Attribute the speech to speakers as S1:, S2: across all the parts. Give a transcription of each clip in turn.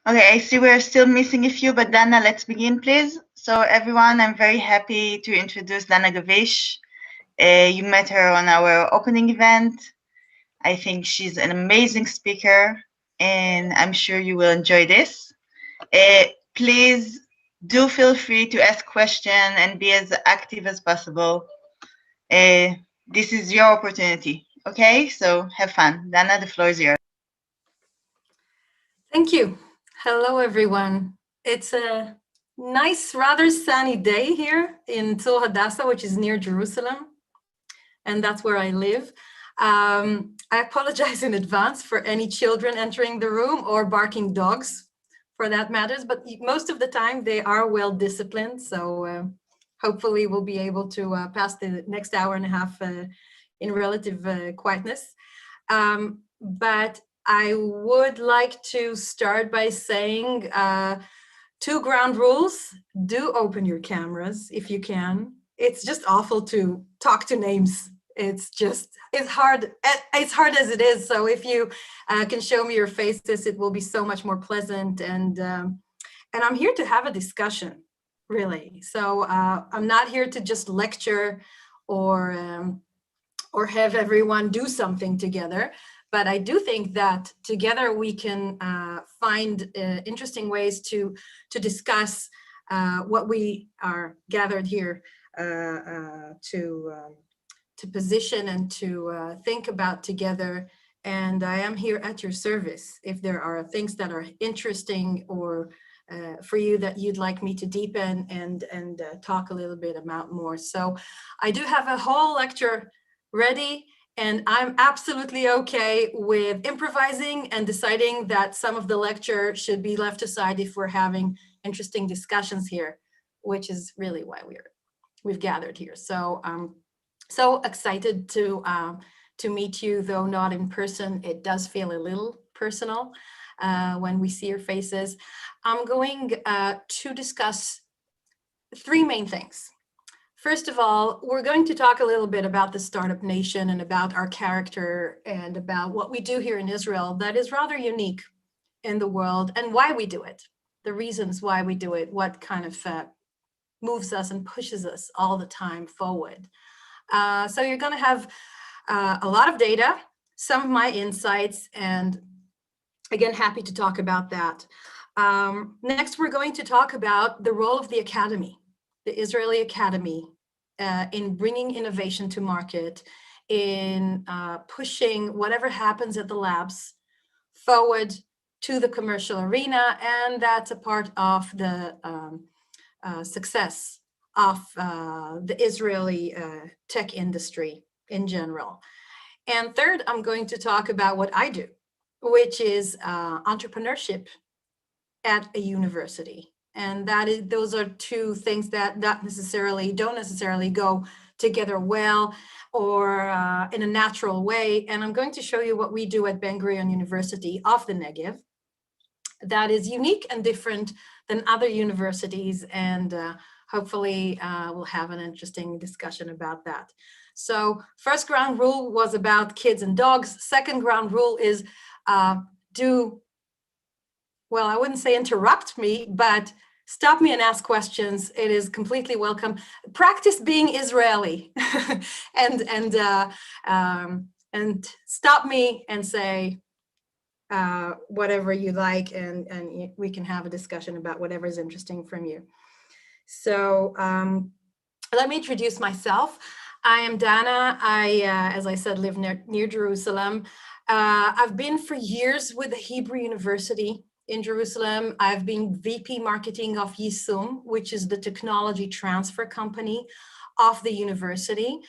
S1: Okay, I see we're still missing a few, but Dana, let's begin, please. So, everyone, I'm very happy to introduce Dana Gavish. You met her on our opening event. I think she's an amazing speaker, and I'm sure you will enjoy this. Please do feel free to ask questions and be as active as possible. This is your opportunity, okay? So have fun. Dana, the floor is yours.
S2: Thank you. Hello, everyone. It's a nice, rather sunny day here in Tzor Hadassah, which is near Jerusalem, and that's where I live. I apologize in advance for any children entering the room or barking dogs, for that matters, but most of the time they are well disciplined, so hopefully we'll be able to pass the next hour and a half in relative quietness. But I would like to start by saying 2 ground rules. Do open your cameras if you can. It's just awful to talk to names. It's hard. It's hard as it is. So if you can show me your faces, it will be so much more pleasant. And I'm here to have a discussion, really. So I'm not here to just lecture or have everyone do something together. But I do think that together we can find interesting ways to discuss what we are gathered here to position and to think about together. And I am here at your service. If there are things that are interesting or for you that you'd like me to deepen and talk a little bit about more. So I do have a whole lecture ready, and I'm absolutely okay with improvising and deciding that some of the lecture should be left aside if we're having interesting discussions here, which is really why we've gathered here. So I'm so excited to meet you, though not in person. It does feel a little personal when we see your faces. I'm going to discuss 3 main things. First of all, we're going to talk a little bit about the Startup Nation and about our character and about what we do here in Israel that is rather unique in the world and why we do it, the reasons why we do it, what kind of moves us and pushes us all the time forward. So you're going to have a lot of data, some of my insights, and again, happy to talk about that. Next, we're going to talk about the role of the academy, the Israeli Academy, in bringing innovation to market, in pushing whatever happens at the labs forward to the commercial arena, and that's a part of the success of the Israeli tech industry in general. And third, I'm going to talk about what I do, which is entrepreneurship at a university. And those are 2 things that don't necessarily go together well or in a natural way. And I'm going to show you what we do at Ben Gurion University of the Negev that is unique and different than other universities. And hopefully we'll have an interesting discussion about that. So first ground rule was about kids and dogs. Second ground rule is well, I wouldn't say interrupt me, but stop me and ask questions. It is completely welcome. Practice being Israeli and stop me and say whatever you like, and we can have a discussion about whatever is interesting from you. So let me introduce myself. I am Dana. I, as I said, live near Jerusalem. I've been for years with the Hebrew University in Jerusalem. I've been VP marketing of Yisum, which is the technology transfer company of the university,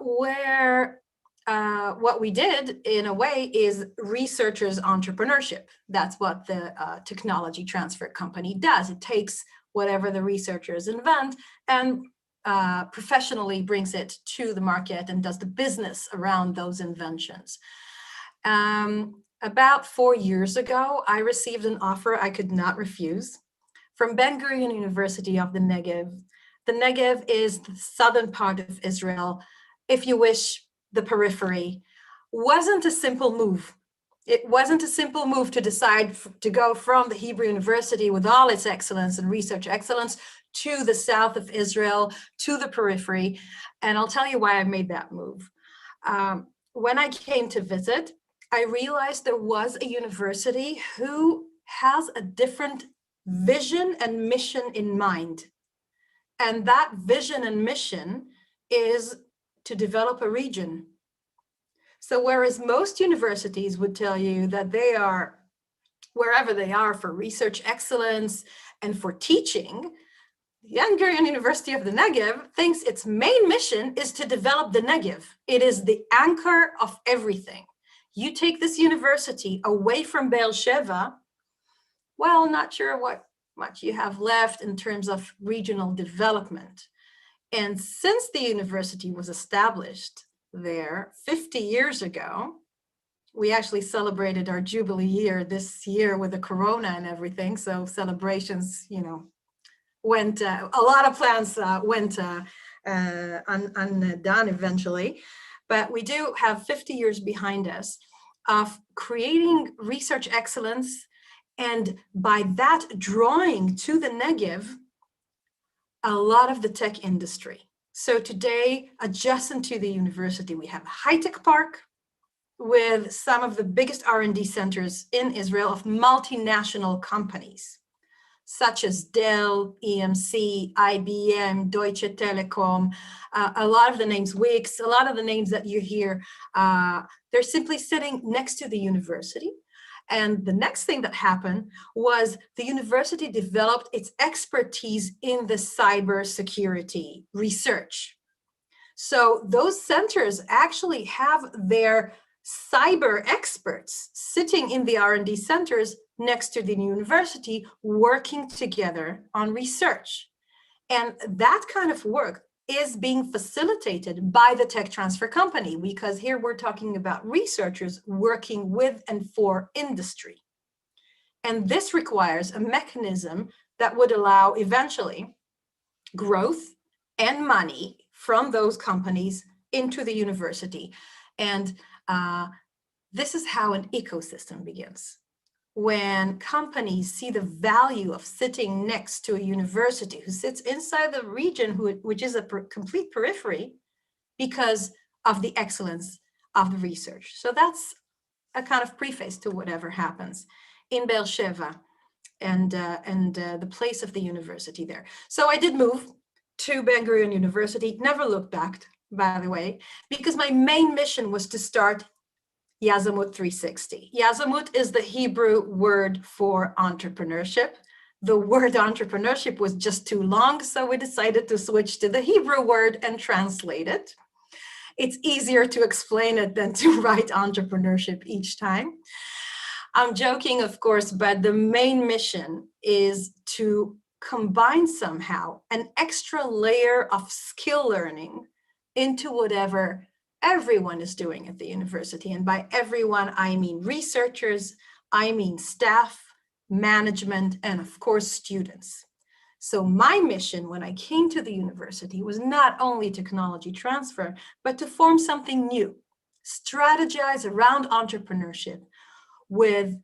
S2: where what we did in a way is researchers entrepreneurship. That's what the technology transfer company does. It takes whatever the researchers invent and professionally brings it to the market and does the business around those inventions. About 4 years ago, I received an offer I could not refuse from Ben Gurion University of the Negev. The Negev is the southern part of Israel, if you wish, the periphery. Wasn't a simple move It wasn't a simple move to decide to go from the Hebrew University with all its excellence and research excellence to the south of Israel, to the periphery. And I'll tell you why I made that move. When I came to visit, I realized there was a university who has a different vision and mission in mind. And that vision and mission is to develop a region. So whereas most universities would tell you that they are wherever they are for research excellence and for teaching, the Ben-Gurion University of the Negev thinks its main mission is to develop the Negev. It is the anchor of everything. You take this university away from Be'er-Sheva, well, not sure what much you have left in terms of regional development. And since the university was established there 50 years ago, we actually celebrated our Jubilee year this year with the Corona and everything. So celebrations, went, a lot of plans went undone eventually. But we do have 50 years behind us of creating research excellence, and by that drawing to the Negev a lot of the tech industry. So today, adjacent to the university, we have a high-tech park with some of the biggest R&D centers in Israel of multinational companies, such as Dell, EMC, IBM, Deutsche Telekom, a lot of the names, Wix, a lot of the names that you hear, they're simply sitting next to the university. And the next thing that happened was the university developed its expertise in the cybersecurity research. So those centers actually have their cyber experts sitting in the R&D centers next to the university, working together on research. And that kind of work is being facilitated by the tech transfer company, because here we're talking about researchers working with and for industry. And this requires a mechanism that would allow eventually growth and money from those companies into the university. And this is how an ecosystem begins. When companies see the value of sitting next to a university who sits inside the region, which is a complete periphery, because of the excellence of the research. So that's a kind of preface to whatever happens in Be'er-Sheva and the place of the university there. So I did move to Ben-Gurion University, never looked back, by the way, because my main mission was to start Yazamut 360. Yazamut is the Hebrew word for entrepreneurship. The word entrepreneurship was just too long, so we decided to switch to the Hebrew word and translate it. It's easier to explain it than to write entrepreneurship each time. I'm joking, of course, but the main mission is to combine somehow an extra layer of skill learning into whatever everyone is doing at the university. And by everyone, I mean researchers, I mean staff, management, and of course, students. So my mission when I came to the university was not only technology transfer, but to form something new, strategize around entrepreneurship with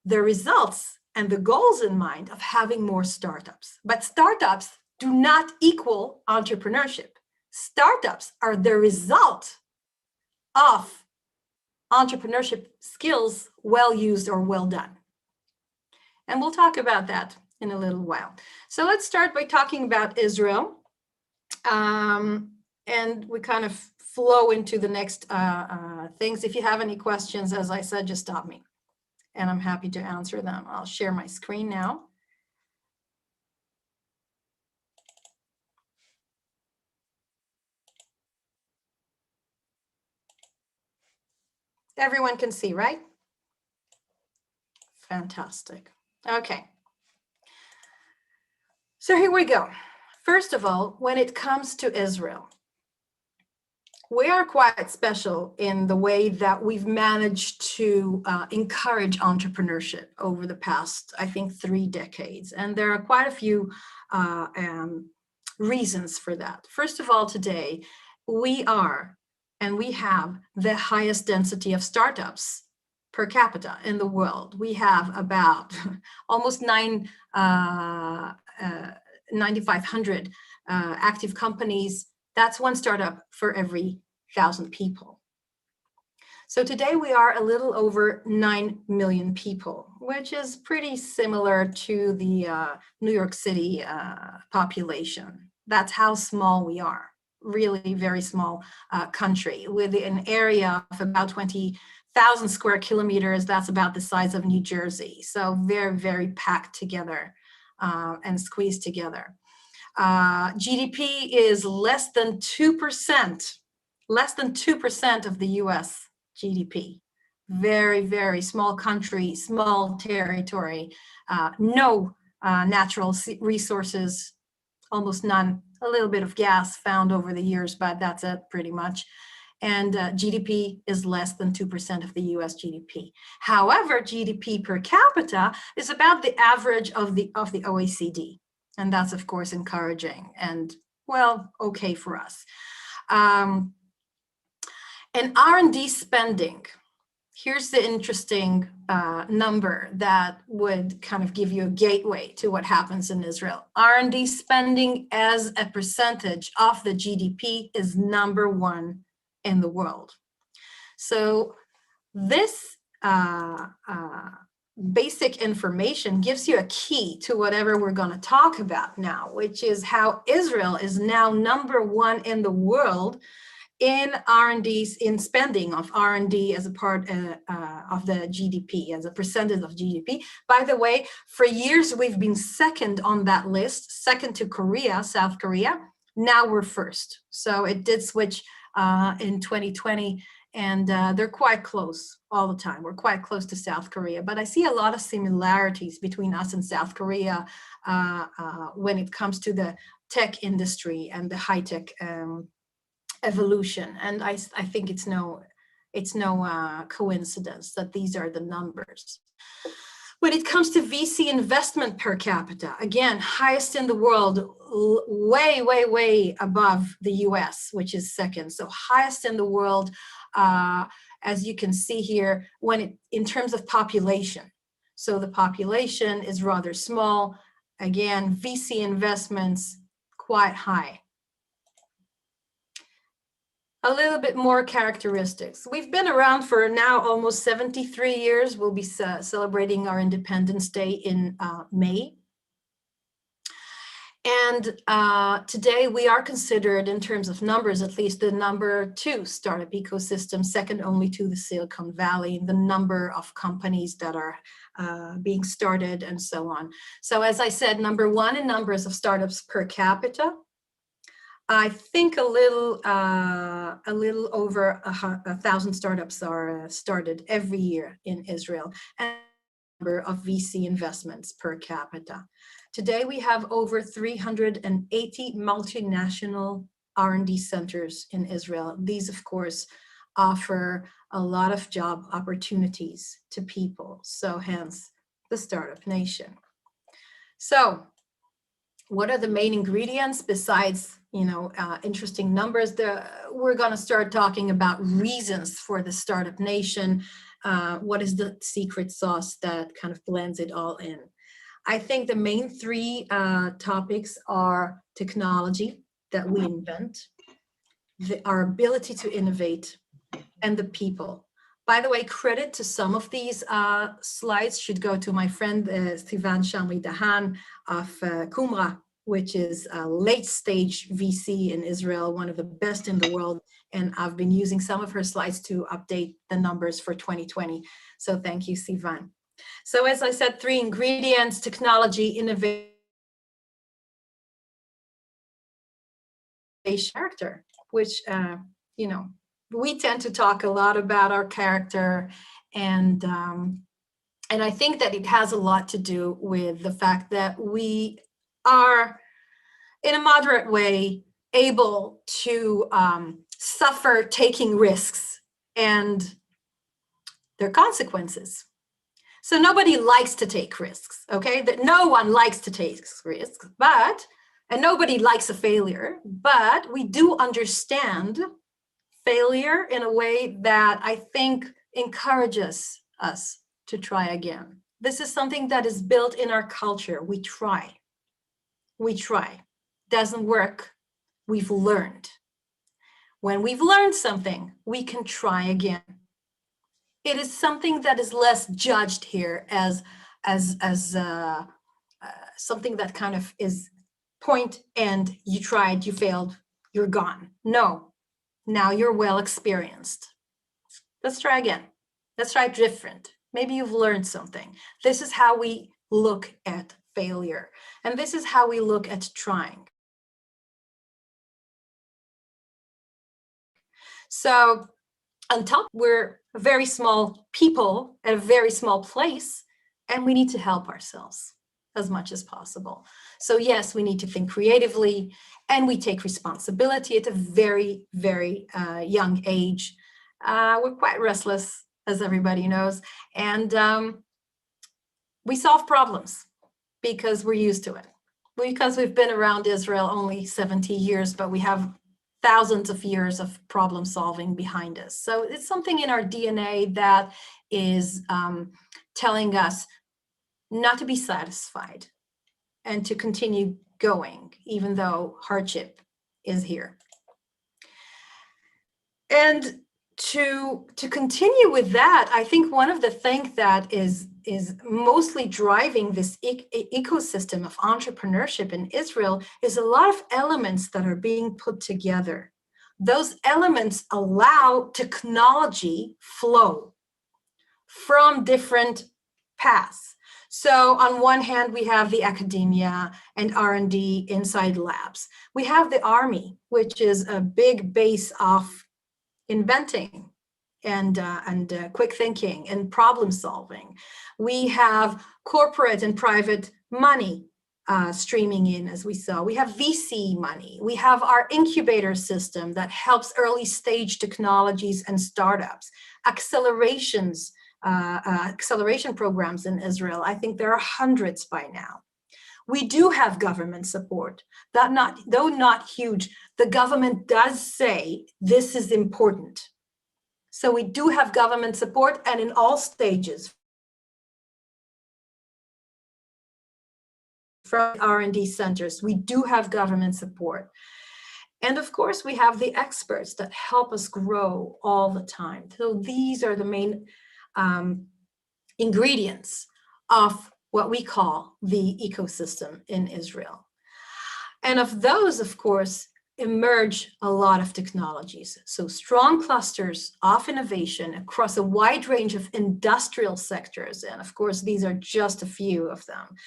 S2: the results and the goals in mind of having more startups. But startups do not equal entrepreneurship. Startups are the result of entrepreneurship skills well used or well done. And we'll talk about that in a little while. So let's start by talking about Israel. And we kind of flow into the next things. If you have any questions, as I said, just stop me and I'm happy to answer them. I'll share my screen now. Everyone can see, right? Fantastic. Okay. So here we go. First of all, when it comes to Israel, we are quite special in the way that we've managed to encourage entrepreneurship over the past, I think, 3 decades. And there are quite a few reasons for that. First of all, today, we are and we have the highest density of startups per capita in the world. We have about almost 9,500 active companies. That's one startup for every 1,000 people. So today we are a little over 9 million people, which is pretty similar to the New York City population. That's how small we are. Really very small country with an area of about 20,000 square kilometers. That's about the size of New Jersey. So very, very packed together and squeezed together. GDP is less than 2% of the US GDP. Very, very small country, small territory, no natural resources, almost none, a little bit of gas found over the years, but that's it pretty much. And GDP is less than 2% of the US GDP. However, GDP per capita is about the average of the OECD. And that's, of course, encouraging and, well, okay for us. And R&D spending, here's the interesting number that would kind of give you a gateway to what happens in Israel. R&D spending as a percentage of the GDP is #1 in the world. So this basic information gives you a key to whatever we're going to talk about now, which is how Israel is now #1 in the world in R&D, in spending of R&D as a part of the GDP, as a percentage of GDP. By the way, for years we've been second on that list, second to Korea, South Korea. Now we're first. So it did switch in 2020, and they're quite close all the time. We're quite close to South Korea, but I see a lot of similarities between us and South Korea when it comes to the tech industry and the high-tech evolution. And I think it's no coincidence that these are the numbers. When it comes to VC investment per capita, again, highest in the world, way, way, way above the US, which is second. So highest in the world, as you can see here, in terms of population. So the population is rather small. Again, VC investments quite high. A little bit more characteristics. We've been around for now almost 73 years. We'll be celebrating our Independence Day in May. And today we are considered, in terms of numbers, at least the #2 startup ecosystem, second only to the Silicon Valley, the number of companies that are being started and so on. So as I said, #1 in numbers of startups per capita. I think a little over 1,000 startups are started every year in Israel, and number of VC investments per capita. Today we have over 380 multinational R&D centers in Israel. These, of course, offer a lot of job opportunities to people. So hence the Startup Nation. So what are the main ingredients besides, interesting numbers? We're going to start talking about reasons for the Startup Nation. What is the secret sauce that kind of blends it all in? I think the main three topics are technology that we invent, our ability to innovate, and the people. By the way, credit to some of these slides should go to my friend Sivan Shamri-Dahan of Kumra, which is a late stage VC in Israel, one of the best in the world. And I've been using some of her slides to update the numbers for 2020. So thank you, Sivan. So as I said, three ingredients: technology, innovation, character, which, we tend to talk a lot about our character, and I think that it has a lot to do with the fact that we are, in a moderate way, able to suffer taking risks and their consequences. So nobody likes to take risks, okay? That no one likes to take risks, and nobody likes a failure, but we do understand failure in a way that I think encourages us to try again. This is something that is built in our culture. We try. We try. Doesn't work. We've learned. When we've learned something, we can try again. It is something that is less judged here as something that kind of is point and you tried, you failed, you're gone. No, now you're well experienced. Let's try again. Let's try different. Maybe you've learned something. This is how we look at failure. And this is how we look at trying. So on top, we're a very small people at a very small place, and we need to help ourselves as much as possible. So yes, we need to think creatively, and we take responsibility at a very, very young age. We're quite restless, as everybody knows, and we solve problems because we're used to it. Because we've been around Israel only 70 years, but we have thousands of years of problem solving behind us. So it's something in our DNA that is telling us not to be satisfied and to continue going, even though hardship is here. And to continue with that, I think one of the things that is mostly driving this ecosystem of entrepreneurship in Israel is a lot of elements that are being put together. Those elements allow technology flow from different paths. So on one hand, we have the academia and R&D inside labs. We have the army, which is a big base of inventing and quick thinking and problem solving. We have corporate and private money streaming in, as we saw. We have VC money. We have our incubator system that helps early stage technologies and startups. Acceleration programs in Israel. I think there are hundreds by now. We do have government support, though not huge. The government does say this is important. So we do have government support, and in all stages, from R&D centers, we do have government support. And of course, we have the experts that help us grow all the time. So these are the main ingredients of what we call the ecosystem in Israel. And of those, of course, emerge a lot of technologies. So strong clusters of innovation across a wide range of industrial sectors, and of course, these are just a few of them,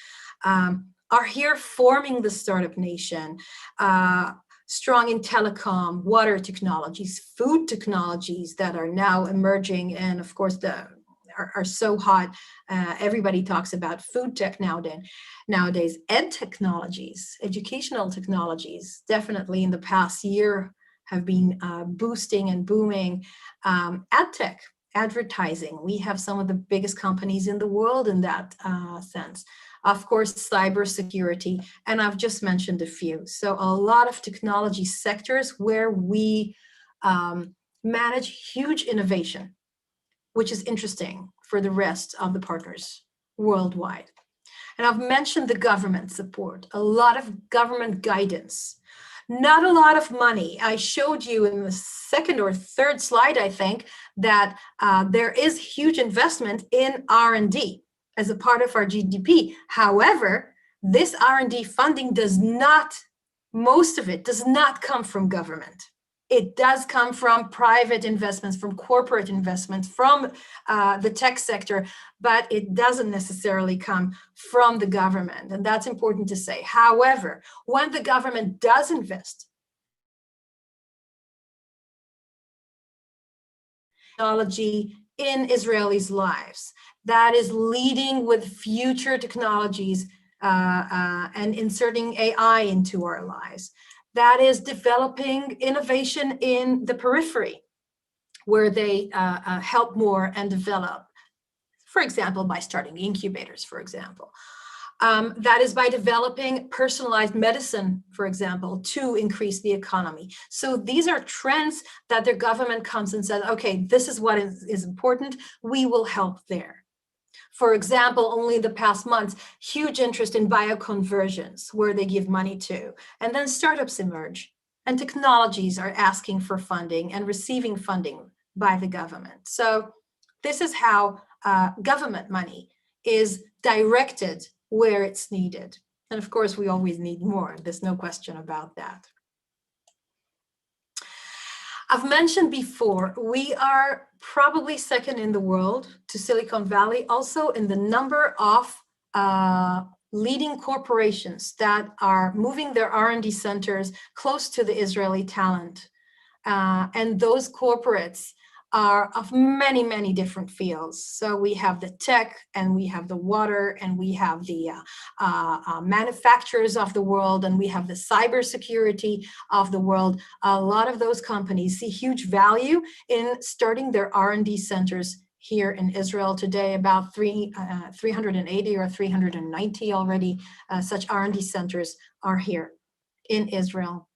S2: are here forming the startup nation. Strong in telecom, water technologies, food technologies that are now emerging, and of course, are so hot. Everybody talks about food tech nowadays. Ed technologies, educational technologies, definitely in the past year have been boosting and booming. Ad tech, advertising. We have some of the biggest companies in the world in that sense. Of course, cybersecurity, and I've just mentioned a few. So a lot of technology sectors where we manage huge innovation, which is interesting for the rest of the partners worldwide. And I've mentioned the government support, a lot of government guidance, not a lot of money. I showed you in the second or third slide, I think, that there is huge investment in R&D as a part of our GDP. However, this R&D funding does not, most of it does not come from government. It does come from private investments, from corporate investments, from the tech sector, but it doesn't necessarily come from the government. And that's important to say. However, when the government does invest, technology in Israelis' lives, that is leading with future technologies and inserting AI into our lives. That is developing innovation in the periphery, where they help more and develop, for example, by starting incubators, for example. That is by developing personalized medicine, for example, to increase the economy. So these are trends that their government comes and says, okay, this is what is important. We will help there. For example, only the past months, huge interest in bioconversions, where they give money to, and then startups emerge, and technologies are asking for funding and receiving funding by the government. So this is how government money is directed where it's needed. And of course, we always need more. There's no question about that. I've mentioned before, we are probably second in the world to Silicon Valley, also in the number of leading corporations that are moving their R&D centers close to the Israeli talent. And those corporates are of many, many different fields. So we have the tech, and we have the water, and we have the manufacturers of the world, and we have the cybersecurity of the world. A lot of those companies see huge value in starting their R&D centers here in Israel today. About 380 or 390 already such R&D centers are here in Israel.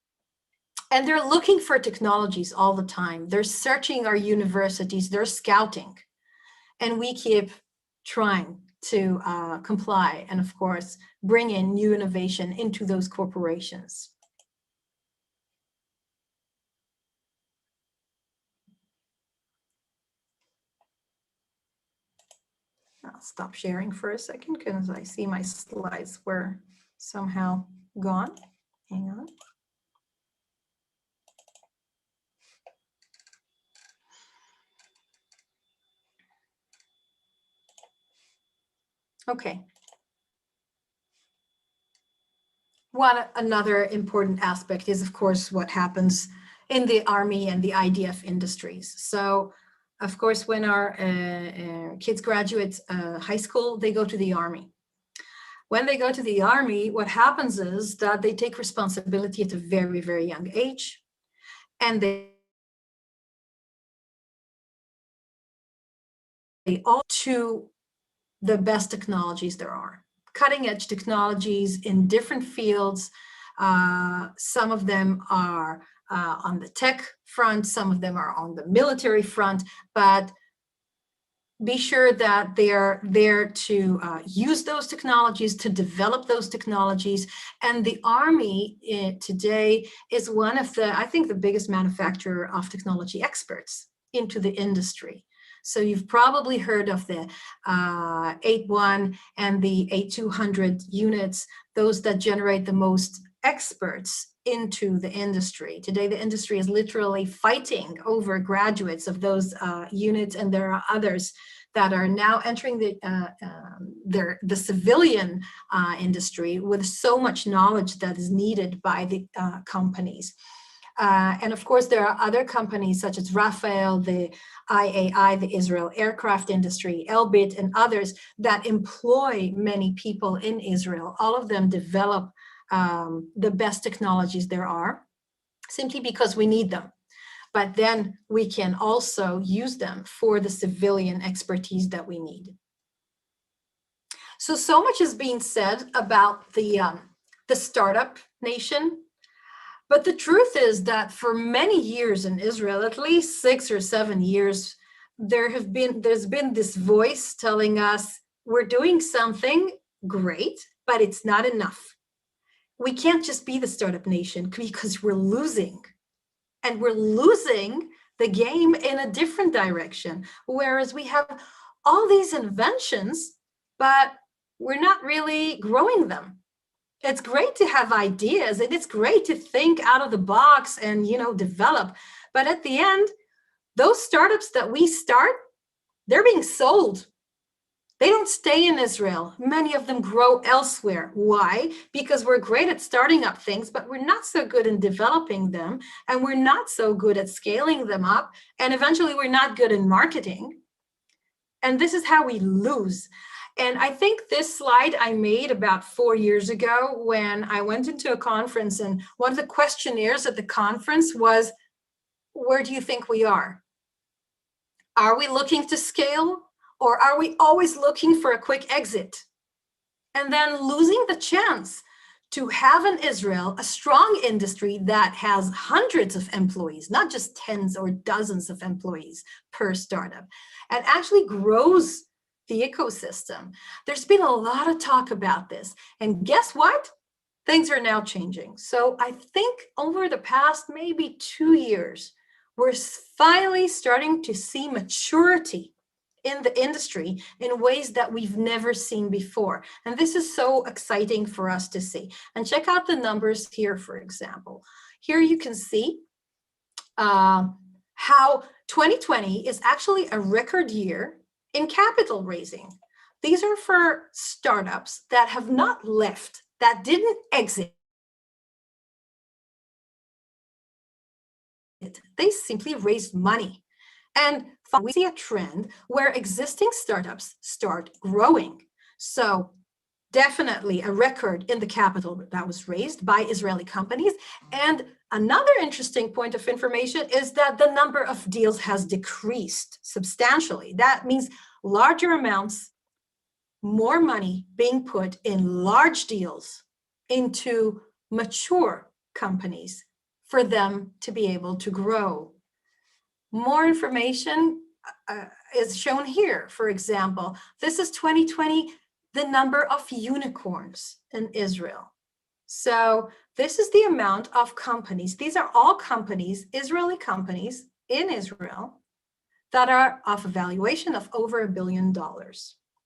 S2: And they're looking for technologies all the time. They're searching our universities, they're scouting. And we keep trying to comply and, of course, bring in new innovation into those corporations. I'll stop sharing for a second because I see my slides were somehow gone. Hang on. Okay. Another important aspect is, of course, what happens in the Army and the IDF industries. So, of course, when our kids graduate high school, they go to the Army. When they go to the Army, what happens is that they take responsibility at a very, very young age, and they all to the best technologies there are. Cutting edge technologies in different fields. Some of them are on the tech front, some of them are on the military front, but be sure that they're there to use those technologies, to develop those technologies. And the Army today is one of the, I think, the biggest manufacturer of technology experts into the industry. So you've probably heard of the 8.1 and the 8.200 units, those that generate the most experts into the industry. Today, the industry is literally fighting over graduates of those units, and there are others that are now entering the civilian industry with so much knowledge that is needed by the companies. And of course, there are other companies such as Rafael, the IAI, the Israel Aircraft Industry, Elbit, and others that employ many people in Israel. All of them develop the best technologies there are, simply because we need them. But then we can also use them for the civilian expertise that we need. So much is being said about the startup nation. But the truth is that for many years in Israel, at least 6 or 7 years, there's been this voice telling us we're doing something great, but it's not enough. We can't just be the startup nation because we're losing. And we're losing the game in a different direction. Whereas we have all these inventions, but we're not really growing them. It's great to have ideas, and it's great to think out of the box and, develop. But at the end, those startups that we start, they're being sold. They don't stay in Israel. Many of them grow elsewhere. Why? Because we're great at starting up things, but we're not so good in developing them, and we're not so good at scaling them up, and eventually we're not good in marketing. And this is how we lose. And I think this slide I made about 4 years ago when I went into a conference, and one of the questionnaires at the conference was, where do you think we are? Are we looking to scale, or are we always looking for a quick exit? and then losing the chance to have in Israel a strong industry that has hundreds of employees, not just tens or dozens of employees per startup, and actually grows the ecosystem. There's been a lot of talk about this. And guess what? Things are now changing. So I think over the past maybe 2 years, we're finally starting to see maturity in the industry in ways that we've never seen before. And this is so exciting for us to see. And check out the numbers here, for example. Here you can see how 2020 is actually a record year in capital raising. These are for startups that have not left, that didn't exit. They simply raised money. And we see a trend where existing startups start growing. So definitely a record in the capital that was raised by Israeli companies. And another interesting point of information is that the number of deals has decreased substantially. That means larger amounts, more money being put in large deals into mature companies for them to be able to grow. More information is shown here. For example, this is 2020, the number of unicorns in Israel. So this is the amount of companies. These are all companies, Israeli companies in Israel, that are of a valuation of over $1 billion.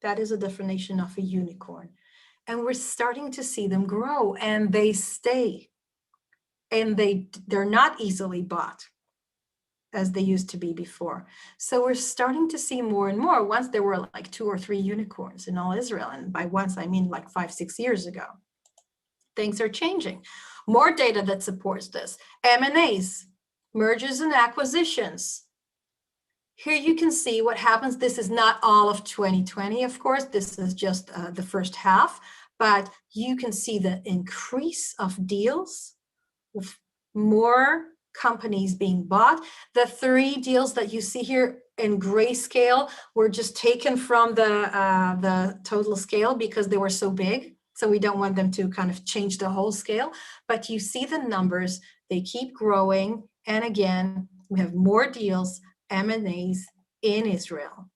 S2: That is a definition of a unicorn. And we're starting to see them grow, and they stay. And they're not easily bought as they used to be before. So we're starting to see more and more. Once there were like 2 or 3 unicorns in all Israel, and by once I mean like 5-6 years ago. Things are changing. More data that supports this. M&As, mergers and acquisitions. Here you can see what happens. This is not all of 2020, of course. This is just the first half, but you can see the increase of deals with more companies being bought. The 3 deals that you see here in grayscale were just taken from the total scale because they were so big. So we don't want them to kind of change the whole scale, but you see the numbers, they keep growing. And again, we have more deals, M&As in Israel.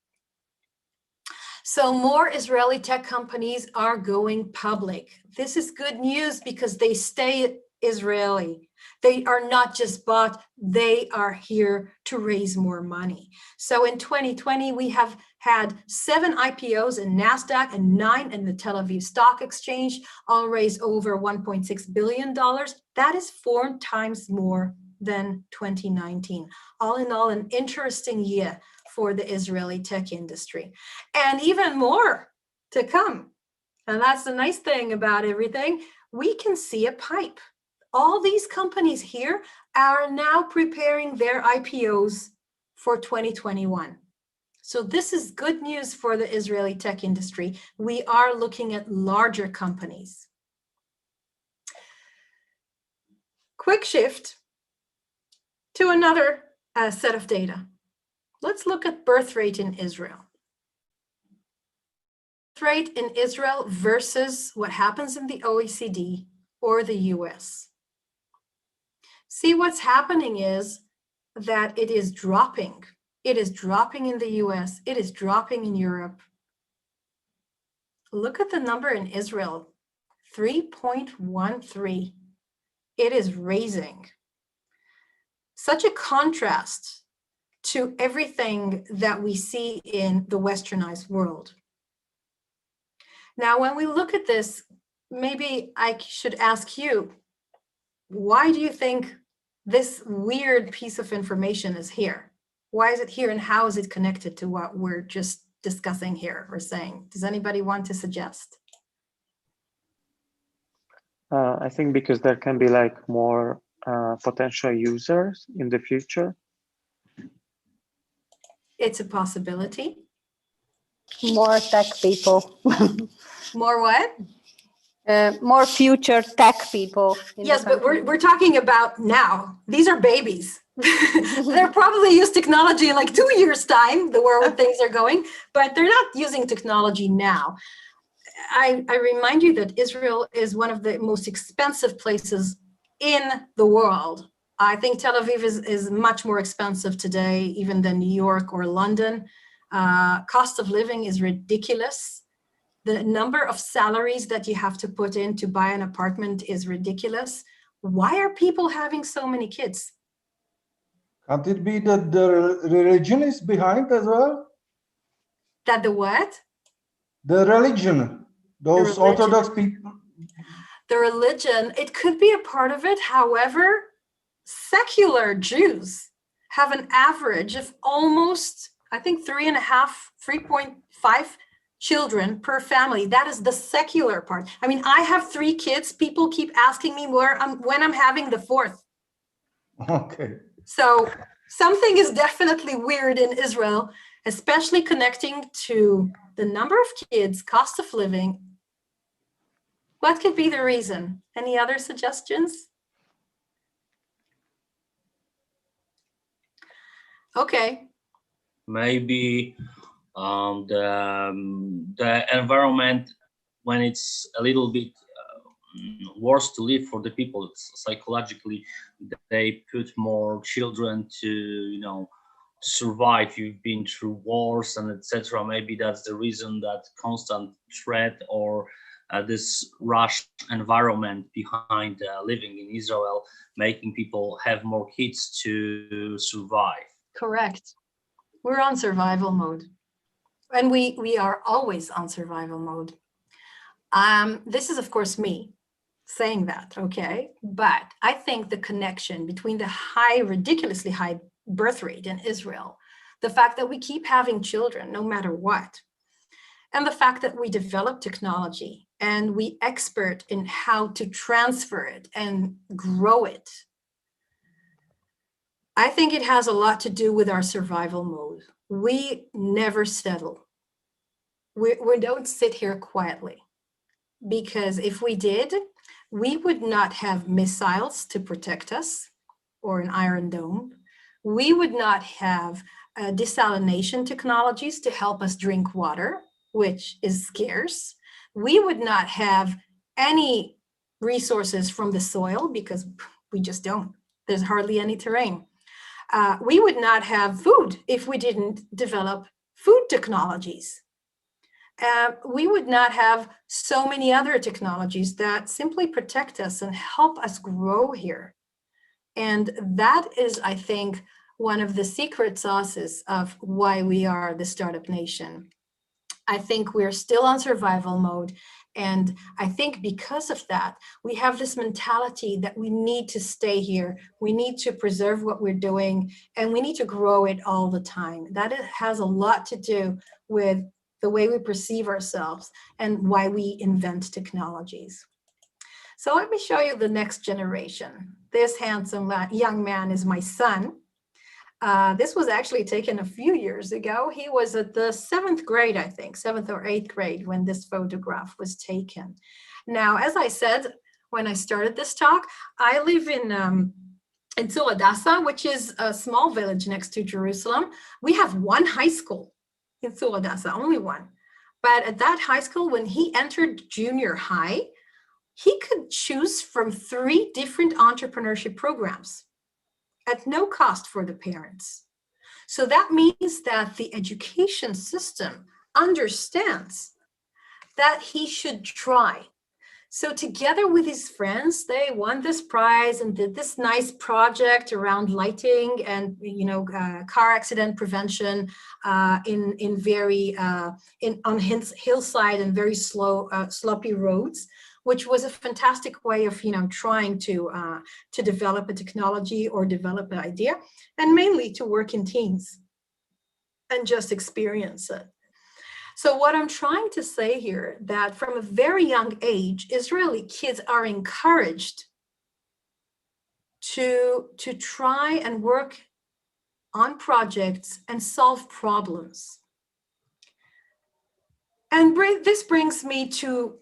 S2: So more Israeli tech companies are going public. This is good news because they stay Israeli. They are not just bought, they are here to raise more money. So in 2020, we have had 7 IPOs in NASDAQ and 9 in the Tel Aviv Stock Exchange, all raised over $1.6 billion. That is 4 times more than 2019. All in all, an interesting year for the Israeli tech industry. And even more to come. And that's the nice thing about everything. We can see a pipe. All these companies here are now preparing their IPOs for 2021. So this is good news for the Israeli tech industry. We are looking at larger companies. Quick shift to another set of data. Let's look at birth rate in Israel. Birth rate in Israel versus what happens in the OECD or the US. See, what's happening is that it is dropping. It is dropping in the US. It is dropping in Europe. Look at the number in Israel, 3.13. It is raising. Such a contrast to everything that we see in the westernized world. Now, when we look at this, maybe I should ask you, why do you think this weird piece of information is here? Why is it here, and how is it connected to what we're just discussing here or saying? Does anybody want to suggest?
S3: I think because there can be like more potential users in the future.
S2: It's a possibility.
S4: More tech people.
S2: More what?
S4: More future tech people.
S2: Yes, but we're talking about now. These are babies. They'll probably use technology in like 2 years' time, the world things are going, but they're not using technology now. I remind you that Israel is one of the most expensive places in the world. I think Tel Aviv is much more expensive today, even than New York or London. Cost of living is ridiculous. The number of salaries that you have to put in to buy an apartment is ridiculous. Why are people having so many kids?
S5: Can't it be that the religion is behind as well?
S2: That the what?
S5: The religion, those
S2: religion.
S5: Orthodox people.
S2: The religion, it could be a part of it. However, secular Jews have an average of almost, I think, 3.5 children per family. That is the secular part. I mean, I have 3 kids. People keep asking me when I'm having the 4th.
S5: Okay.
S2: So something is definitely weird in Israel, especially connecting to the number of kids, cost of living. What could be the reason? Any other suggestions? Okay.
S6: Maybe the environment, when it's a little bit worse to live for the people, psychologically, they put more children to survive. You've been through wars and etc. Maybe that's the reason, that constant threat or this rush environment behind living in Israel, making people have more kids to survive.
S2: Correct. We're on survival mode. And we are always on survival mode. This is, of course, me saying that, okay? But I think the connection between the ridiculously high birth rate in Israel, the fact that we keep having children no matter what, and the fact that we develop technology and we expert in how to transfer it and grow it, I think it has a lot to do with our survival mode. We never settle. We don't sit here quietly, because if we did, we would not have missiles to protect us or an Iron Dome. We would not have desalination technologies to help us drink water, which is scarce. We would not have any resources from the soil, because we just don't. There's hardly any terrain. We would not have food if we didn't develop food technologies. We would not have so many other technologies that simply protect us and help us grow here. And that is, I think, one of the secret sauces of why we are the startup nation. I think we're still on survival mode. And I think because of that, we have this mentality that we need to stay here. We need to preserve what we're doing, and we need to grow it all the time. That has a lot to do with the way we perceive ourselves and why we invent technologies. So let me show you the next generation. This handsome young man is my son. This was actually taken a few years ago. He was at the 7th grade, I think, 7th or 8th grade when this photograph was taken. Now, as I said, when I started this talk, I live in Tzur Adasa, which is a small village next to Jerusalem. We have one high school in Tzur Adasa, only one. But at that high school, when he entered junior high, he could choose from 3 different entrepreneurship programs at no cost for the parents. So that means that the education system understands that he should try. So together with his friends, they won this prize and did this nice project around lighting and car accident prevention on hillside and very sloppy roads, which was a fantastic way of trying to develop a technology or develop an idea, and mainly to work in teams and just experience it. So what I'm trying to say here, that from a very young age, Israeli kids are encouraged to try and work on projects and solve problems. And this brings me to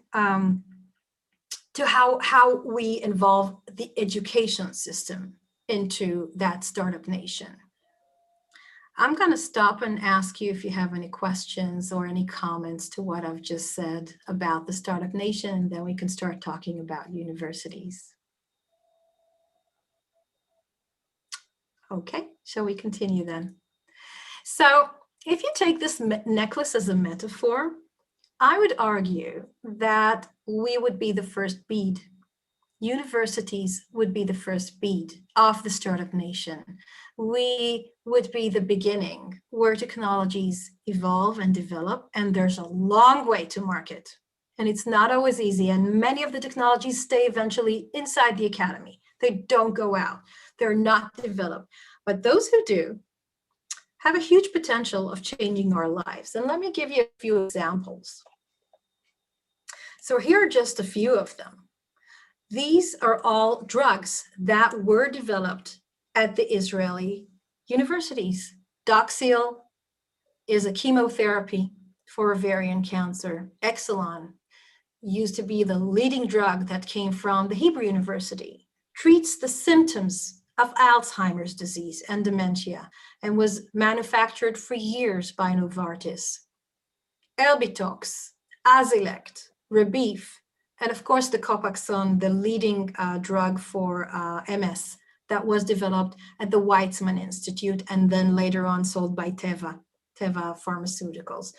S2: how we involve the education system into that startup nation. I'm going to stop and ask you if you have any questions or any comments to what I've just said about the Startup Nation, and then we can start talking about universities. Okay, shall we continue then? So if you take this necklace as a metaphor, I would argue that we would be the first bead. Universities would be the first bead of the Startup Nation. We would be the beginning where technologies evolve and develop, and there's a long way to market. And it's not always easy, and many of the technologies stay eventually inside the academy. They don't go out. They're not developed. But those who do have a huge potential of changing our lives. And let me give you a few examples. So here are just a few of them. These are all drugs that were developed at the Israeli universities. Doxil is a chemotherapy for ovarian cancer. Exelon used to be the leading drug that came from the Hebrew University, treats the symptoms of Alzheimer's disease and dementia, and was manufactured for years by Novartis. Erbitox, Azilect, Rebif, and of course the Copaxone, the leading drug for MS, that was developed at the Weizmann Institute and then later on sold by Teva Pharmaceuticals.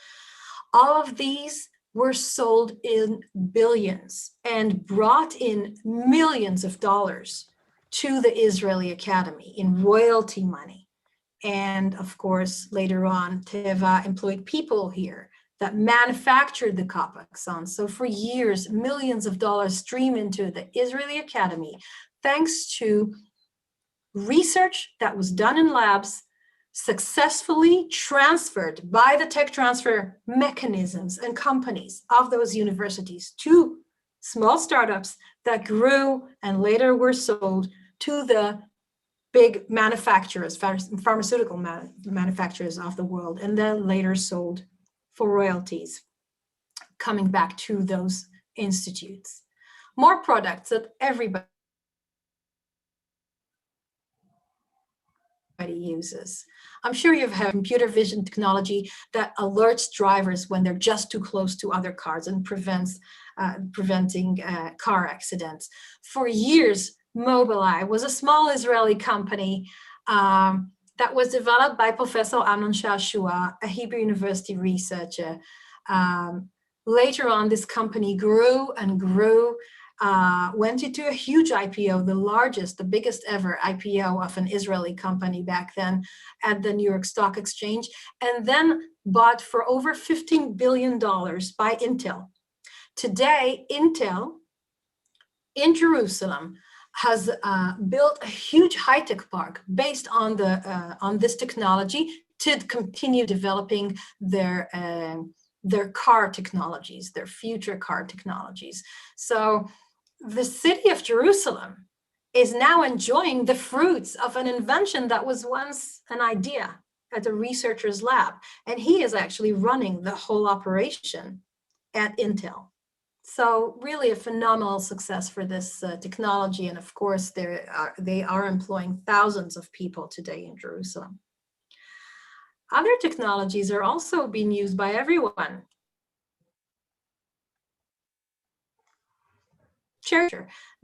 S2: All of these were sold in billions and brought in millions of dollars to the Israeli Academy in royalty money. And of course, later on, Teva employed people here that manufactured the Copaxone. So for years, millions of dollars stream into the Israeli Academy, thanks to research that was done in labs, successfully transferred by the tech transfer mechanisms and companies of those universities to small startups that grew and later were sold to the big manufacturers, pharmaceutical manufacturers of the world, and then later sold for royalties, coming back to those institutes. More products that everybody uses. I'm sure you've had computer vision technology that alerts drivers when they're just too close to other cars and preventing car accidents. For years, Mobileye was a small Israeli company that was developed by Professor Amnon Shashua, a Hebrew University researcher. Later on, this company grew and grew, went into a huge IPO, the largest, the biggest ever IPO of an Israeli company back then at the New York Stock Exchange, and then bought for over $15 billion by Intel. Today, Intel in Jerusalem has built a huge high-tech park based on this technology to continue developing their car technologies, their future car technologies. So the city of Jerusalem is now enjoying the fruits of an invention that was once an idea at a researcher's lab. And he is actually running the whole operation at Intel. So really a phenomenal success for this technology. And of course, they are employing thousands of people today in Jerusalem. Other technologies are also being used by everyone.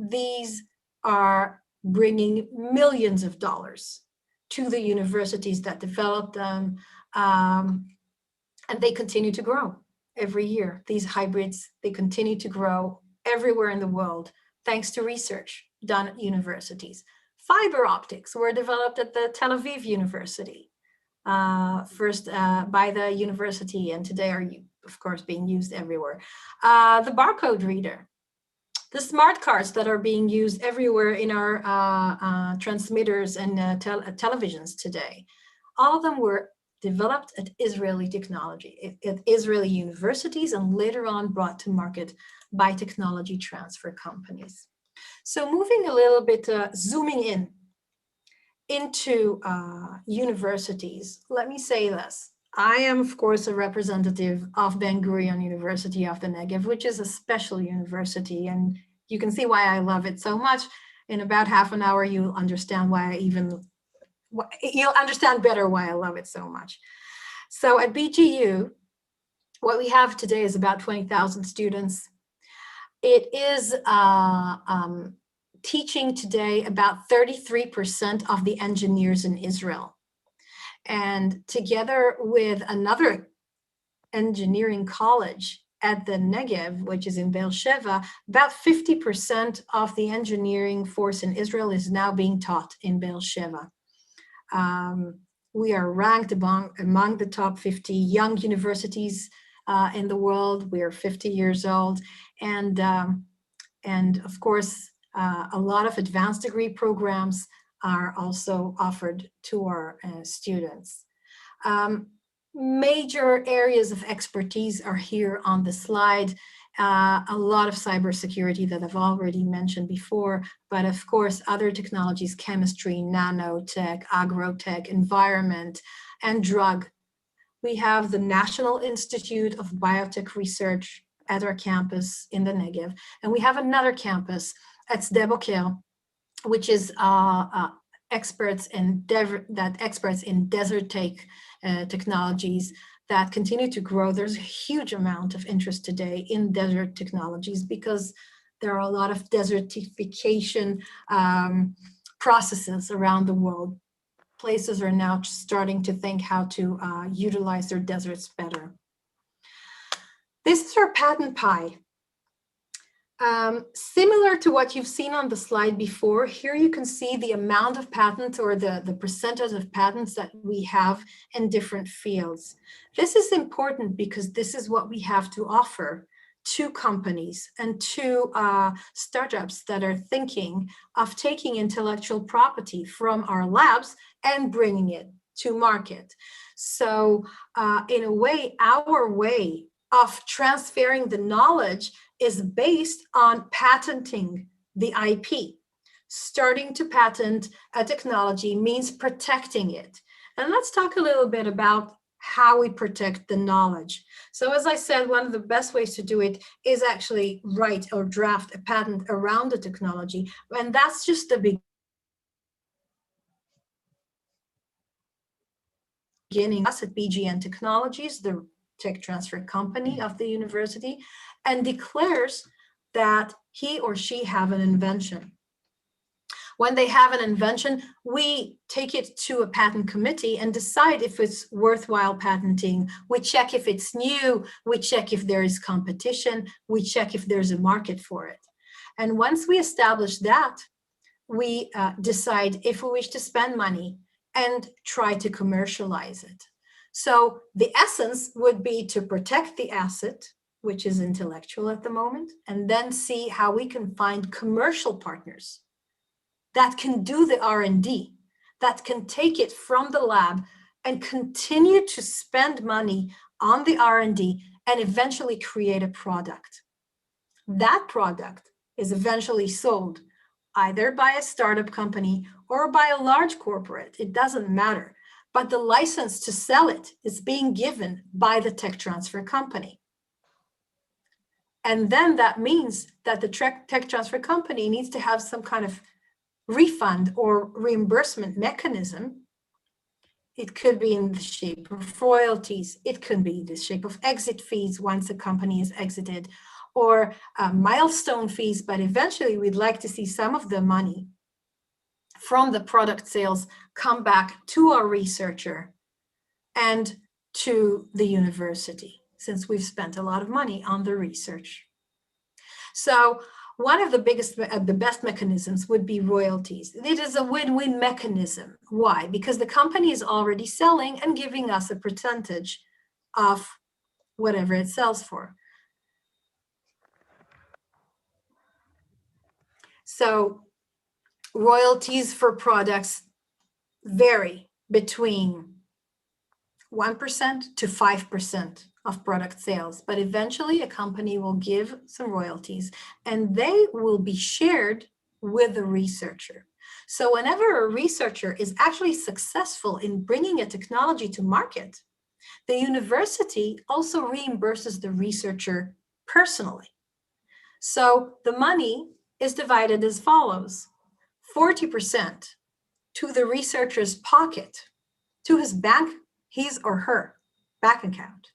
S2: These are bringing millions of dollars to the universities that developed them, and they continue to grow every year. These hybrids, they continue to grow everywhere in the world, thanks to research done at universities. Fiber optics were developed at the Tel Aviv University, first by the university, and today are, of course, being used everywhere. The barcode reader, the smart cards that are being used everywhere in our transmitters and televisions today, all of them were developed at Israeli technology, at Israeli universities, and later on brought to market by technology transfer companies. So moving a little bit, zooming in into universities, let me say this. I am, of course, a representative of Ben Gurion University of the Negev, which is a special university, and you can see why I love it so much. In about half an hour, you'll understand why I even you'll understand better why I love it so much. So at BGU, what we have today is about 20,000 students. It is teaching today about 33% of the engineers in Israel. And together with another engineering college at the Negev, which is in Beersheba, about 50% of the engineering force in Israel is now being taught in Beersheba. We are ranked among the top 50 young universities in the world. We are 50 years old. And of course, a lot of advanced degree programs are also offered to our students. Major areas of expertise are here on the slide. A lot of cybersecurity that I've already mentioned before, but of course, other technologies, chemistry, nanotech, agrotech, environment, and drug. We have the National Institute of Biotech Research at our campus in the Negev, and we have another campus at Sde Boker, which is experts in desert technologies that continue to grow. There's a huge amount of interest today in desert technologies because there are a lot of desertification processes around the world. Places are now starting to think how to utilize their deserts better. This is our patent pie. Similar to what you've seen on the slide before, here you can see the amount of patents or the percentage of patents that we have in different fields. This is important because this is what we have to offer to companies and to startups that are thinking of taking intellectual property from our labs and bringing it to market. So in a way, our way of transferring the knowledge is based on patenting the IP. Starting to patent a technology means protecting it. And let's talk a little bit about how we protect the knowledge. So as I said, one of the best ways to do it is actually write or draft a patent around the technology. And that's just the beginning. Us at BGN Technologies, the tech transfer company of the university, and declares that he or she have an invention. When they have an invention, we take it to a patent committee and decide if it's worthwhile patenting. We check if it's new, we check if there is competition, we check if there's a market for it. And once we establish that, we decide if we wish to spend money and try to commercialize it. So the essence would be to protect the asset, which is intellectual at the moment, and then see how we can find commercial partners that can do the R&D, that can take it from the lab and continue to spend money on the R&D and eventually create a product. That product is eventually sold either by a startup company or by a large corporate. It doesn't matter. But the license to sell it is being given by the tech transfer company. And then that means that the tech transfer company needs to have some kind of refund or reimbursement mechanism. It could be in the shape of royalties. It could be in the shape of exit fees once a company is exited, or milestone fees. But eventually, we'd like to see some of the money from the product sales come back to our researcher and to the university, since we've spent a lot of money on the research. So one of the best mechanisms would be royalties. It is a win-win mechanism. Why? Because the company is already selling and giving us a percentage of whatever it sells for. So royalties for products vary between 1% to 5% of product sales, but eventually a company will give some royalties and they will be shared with the researcher. So whenever a researcher is actually successful in bringing a technology to market, the university also reimburses the researcher personally. So the money is divided as follows: 40% to the researcher's pocket, to his or her bank account.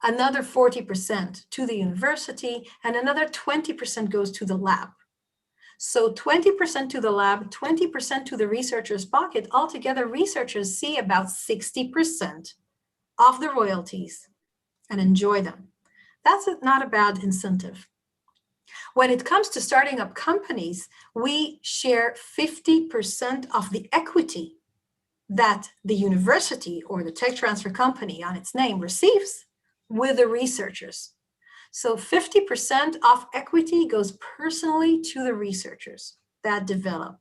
S2: Another 40% to the university, and another 20% goes to the lab. So 20% to the lab, 20% to the researcher's pocket. Altogether, researchers see about 60% of the royalties and enjoy them. That's not a bad incentive. When it comes to starting up companies, we share 50% of the equity that the university or the tech transfer company on its name receives with the researchers. So 50% of equity goes personally to the researchers that develop.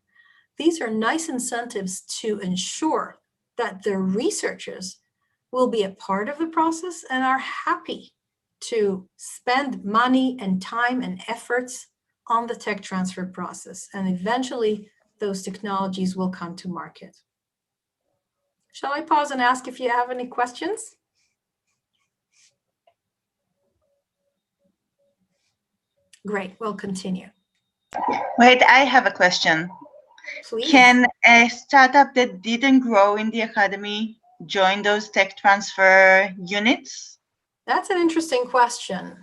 S2: These are nice incentives to ensure that the researchers will be a part of the process and are happy to spend money and time and efforts on the tech transfer process. And eventually those technologies will come to market. Shall I pause and ask if you have any questions? Great, we'll continue.
S1: Wait, I have a question.
S2: Please.
S1: Can a startup that didn't grow in the academy join those tech transfer units?
S2: That's an interesting question.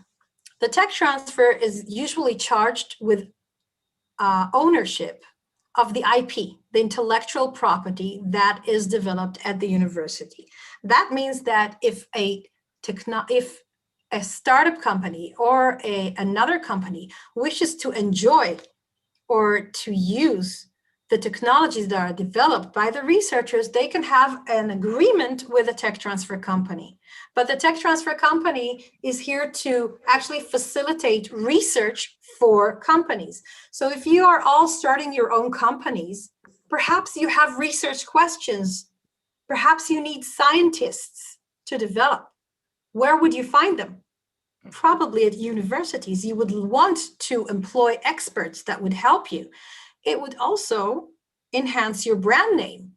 S2: The tech transfer is usually charged with ownership of the IP, the intellectual property that is developed at the university. That means that if a startup company or another company wishes to enjoy or to use the technologies that are developed by the researchers, they can have an agreement with a tech transfer company. But the tech transfer company is here to actually facilitate research for companies. So if you are all starting your own companies, perhaps you have research questions. Perhaps you need scientists to develop. Where would you find them? Probably at universities. You would want to employ experts that would help you. It would also enhance your brand name.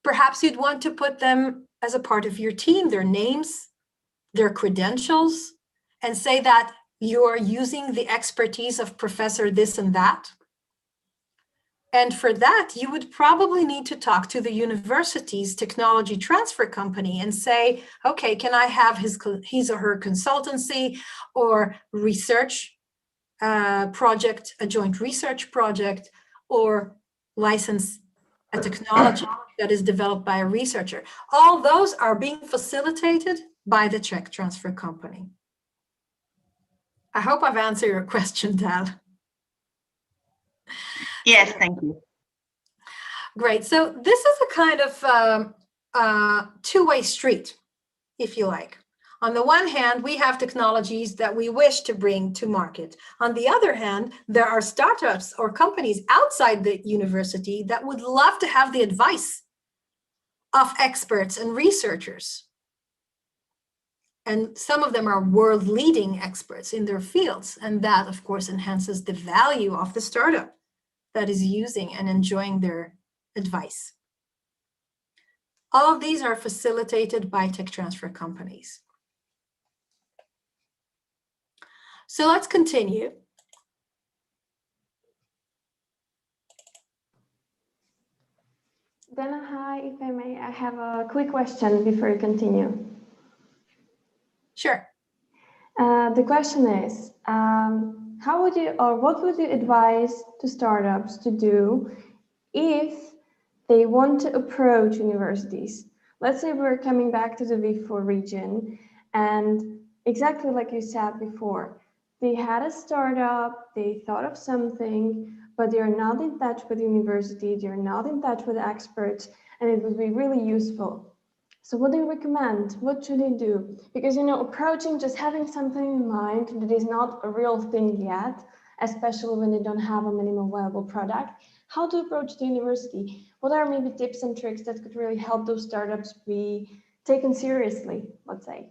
S2: Perhaps you'd want to put them as a part of your team, their names, their credentials, and say that you're using the expertise of Professor this and that. And for that, you would probably need to talk to the university's technology transfer company and say, okay, can I have his or her consultancy or research project, a joint research project, or license a technology that is developed by a researcher. All those are being facilitated by the tech transfer company. I hope I've answered your question, Dal.
S1: Yes, thank you.
S2: Great. So this is a kind of two-way street, if you like. On the one hand, we have technologies that we wish to bring to market. On the other hand, there are startups or companies outside the university that would love to have the advice of experts and researchers. And some of them are world-leading experts in their fields. And that, of course, enhances the value of the startup that is using and enjoying their advice. All of these are facilitated by tech transfer companies. So let's continue.
S7: Dana, hi, if I may, I have a quick question before you continue.
S2: Sure.
S7: The question is, how would you, or what would you advise to startups to do if they want to approach universities? Let's say we're coming back to the V4 region, and exactly like you said before, they had a startup, they thought of something, but they're not in touch with the university, they're not in touch with experts, and it would be really useful. So what do you recommend? What should they do? Because, you know, approaching, just having something in mind that is not a real thing yet, especially when they don't have a minimum viable product, how to approach the university? What are maybe tips and tricks that could really help those startups be taken seriously, let's say?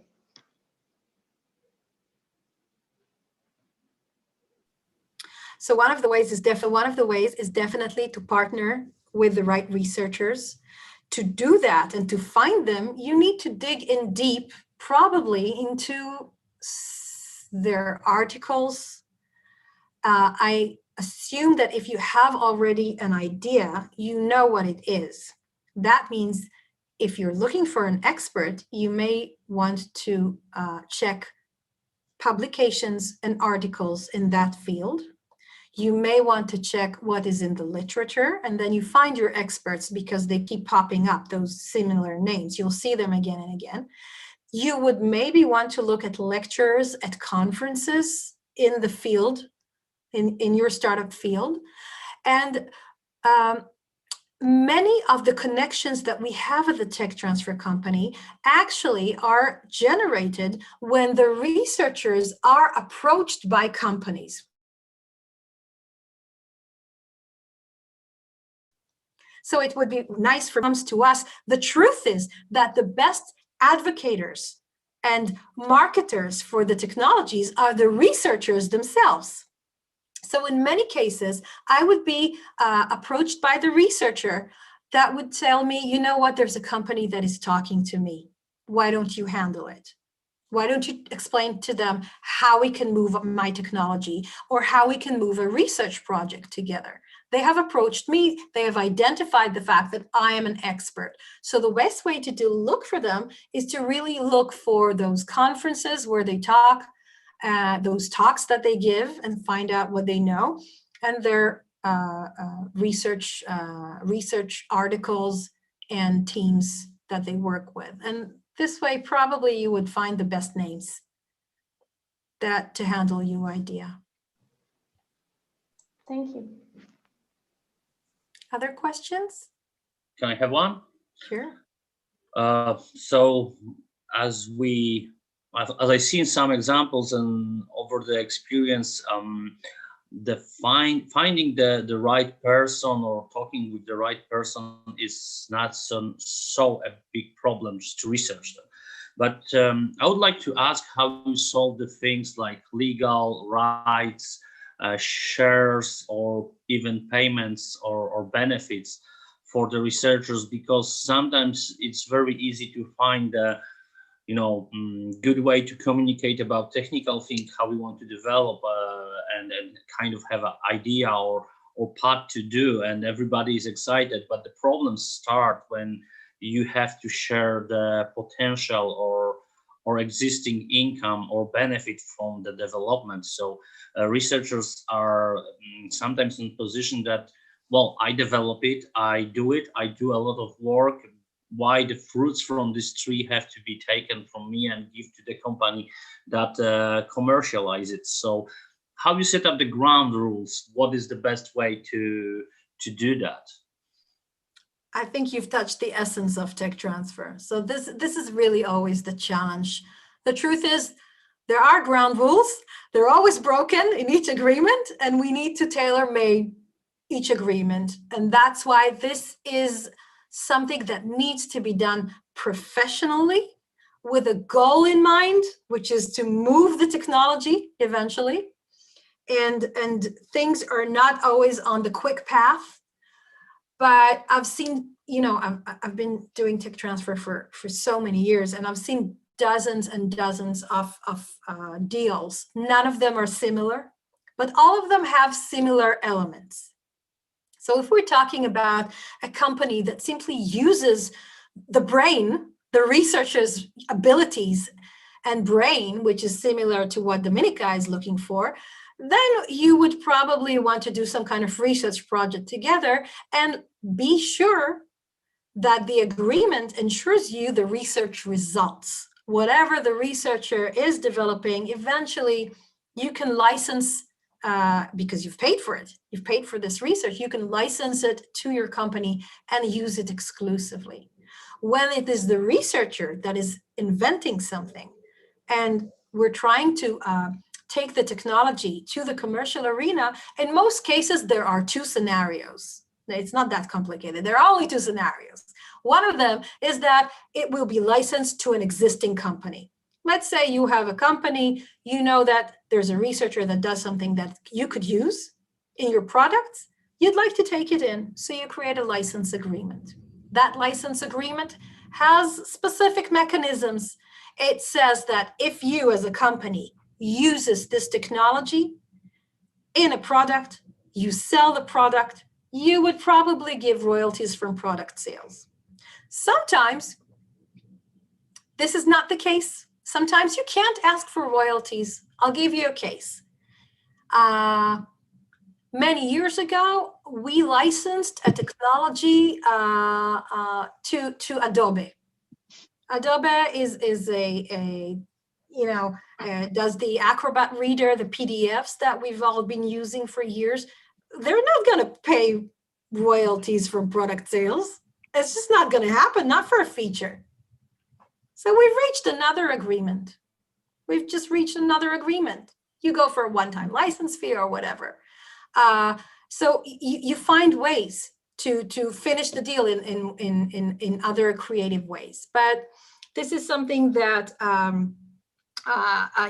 S2: So one of the ways is definitely to partner with the right researchers. To do that and to find them, you need to dig in deep, probably into their articles. I assume that if you have already an idea, you know what it is. That means if you're looking for an expert, you may want to check publications and articles in that field. You may want to check what is in the literature, and then you find your experts because they keep popping up, those similar names. You'll see them again and again. You would maybe want to look at lectures at conferences in the field, in your startup field. And many of the connections that we have at the tech transfer company actually are generated when the researchers are approached by companies. So it would be nice for comes to us. The truth is that the best advocators and marketers for the technologies are the researchers themselves. So in many cases, I would be approached by the researcher that would tell me, you know what, there's a company that is talking to me. Why don't you handle it? Why don't you explain to them how we can move my technology or how we can move a research project together? They have approached me. They have identified the fact that I am an expert. So the best way to look for them is to really look for those conferences where they talk, those talks that they give, and find out what they know, and their research articles and teams that they work with. And this way, probably you would find the best names to handle your idea.
S7: Thank you.
S2: Other questions?
S6: Can I have one?
S2: Sure.
S6: So as I seen some examples and over the experience, finding the right person or talking with the right person is not so a big problem just to research them. But I would like to ask how you solve the things like legal rights, shares, or even payments or benefits for the researchers, because sometimes it's very easy to find a good way to communicate about technical things, how we want to develop and kind of have an idea or part to do, and everybody is excited. But the problems start when you have to share the potential or existing income or benefit from the development. So researchers are sometimes in position that, well, I develop it, I do a lot of work. Why the fruits from this tree have to be taken from me and give to the company that commercialize it? So how you set up the ground rules? What is the best way to do that?
S2: I think you've touched the essence of tech transfer. So this is really always the challenge. The truth is, there are ground rules. They're always broken in each agreement, and we need to tailor-make each agreement. And that's why this is something that needs to be done professionally with a goal in mind, which is to move the technology eventually. And things are not always on the quick path. But I've seen, I've been doing tech transfer for so many years, and I've seen dozens and dozens of deals. None of them are similar, but all of them have similar elements. So if we're talking about a company that simply uses the brain, the researcher's abilities and brain, which is similar to what Dominika is looking for, then you would probably want to do some kind of research project together and be sure that the agreement ensures you the research results. Whatever the researcher is developing, eventually you can license, because you've paid for it. You've paid for this research. You can license it to your company and use it exclusively. When it is the researcher that is inventing something, and we're trying to take the technology to the commercial arena, in most cases, there are two scenarios. It's not that complicated. There are only two scenarios. One of them is that it will be licensed to an existing company. Let's say you have a company, you know that there's a researcher that does something that you could use in your product. You'd like to take it in, so you create a license agreement. That license agreement has specific mechanisms. It says that if you as a company uses this technology in a product, you sell the product, you would probably give royalties from product sales. Sometimes this is not the case. Sometimes you can't ask for royalties. I'll give you a case. Many years ago, we licensed a technology to Adobe. Adobe is a you know, does the Acrobat Reader, the PDFs that we've all been using for years. They're not going to pay royalties from product sales. It's just not going to happen, not for a feature. So we've reached another agreement. We've just reached another agreement. You go for a one-time license fee or whatever. So you find ways to finish the deal in other creative ways. But this is something that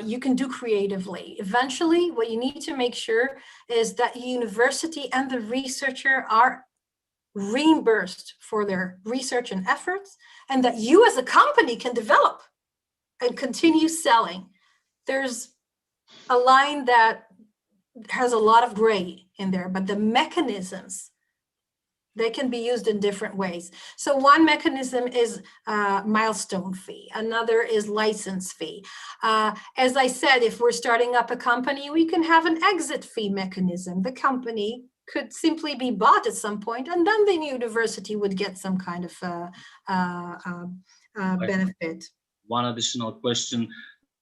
S2: you can do creatively. Eventually, what you need to make sure is that university and the researcher are reimbursed for their research and efforts, and that you as a company can develop and continue selling. There's a line that has a lot of gray in there, but the mechanisms, they can be used in different ways. So one mechanism is milestone fee. Another is license fee. As I said, if we're starting up a company, we can have an exit fee mechanism. The company could simply be bought at some point, and then the university would get some kind of benefit.
S6: One additional question: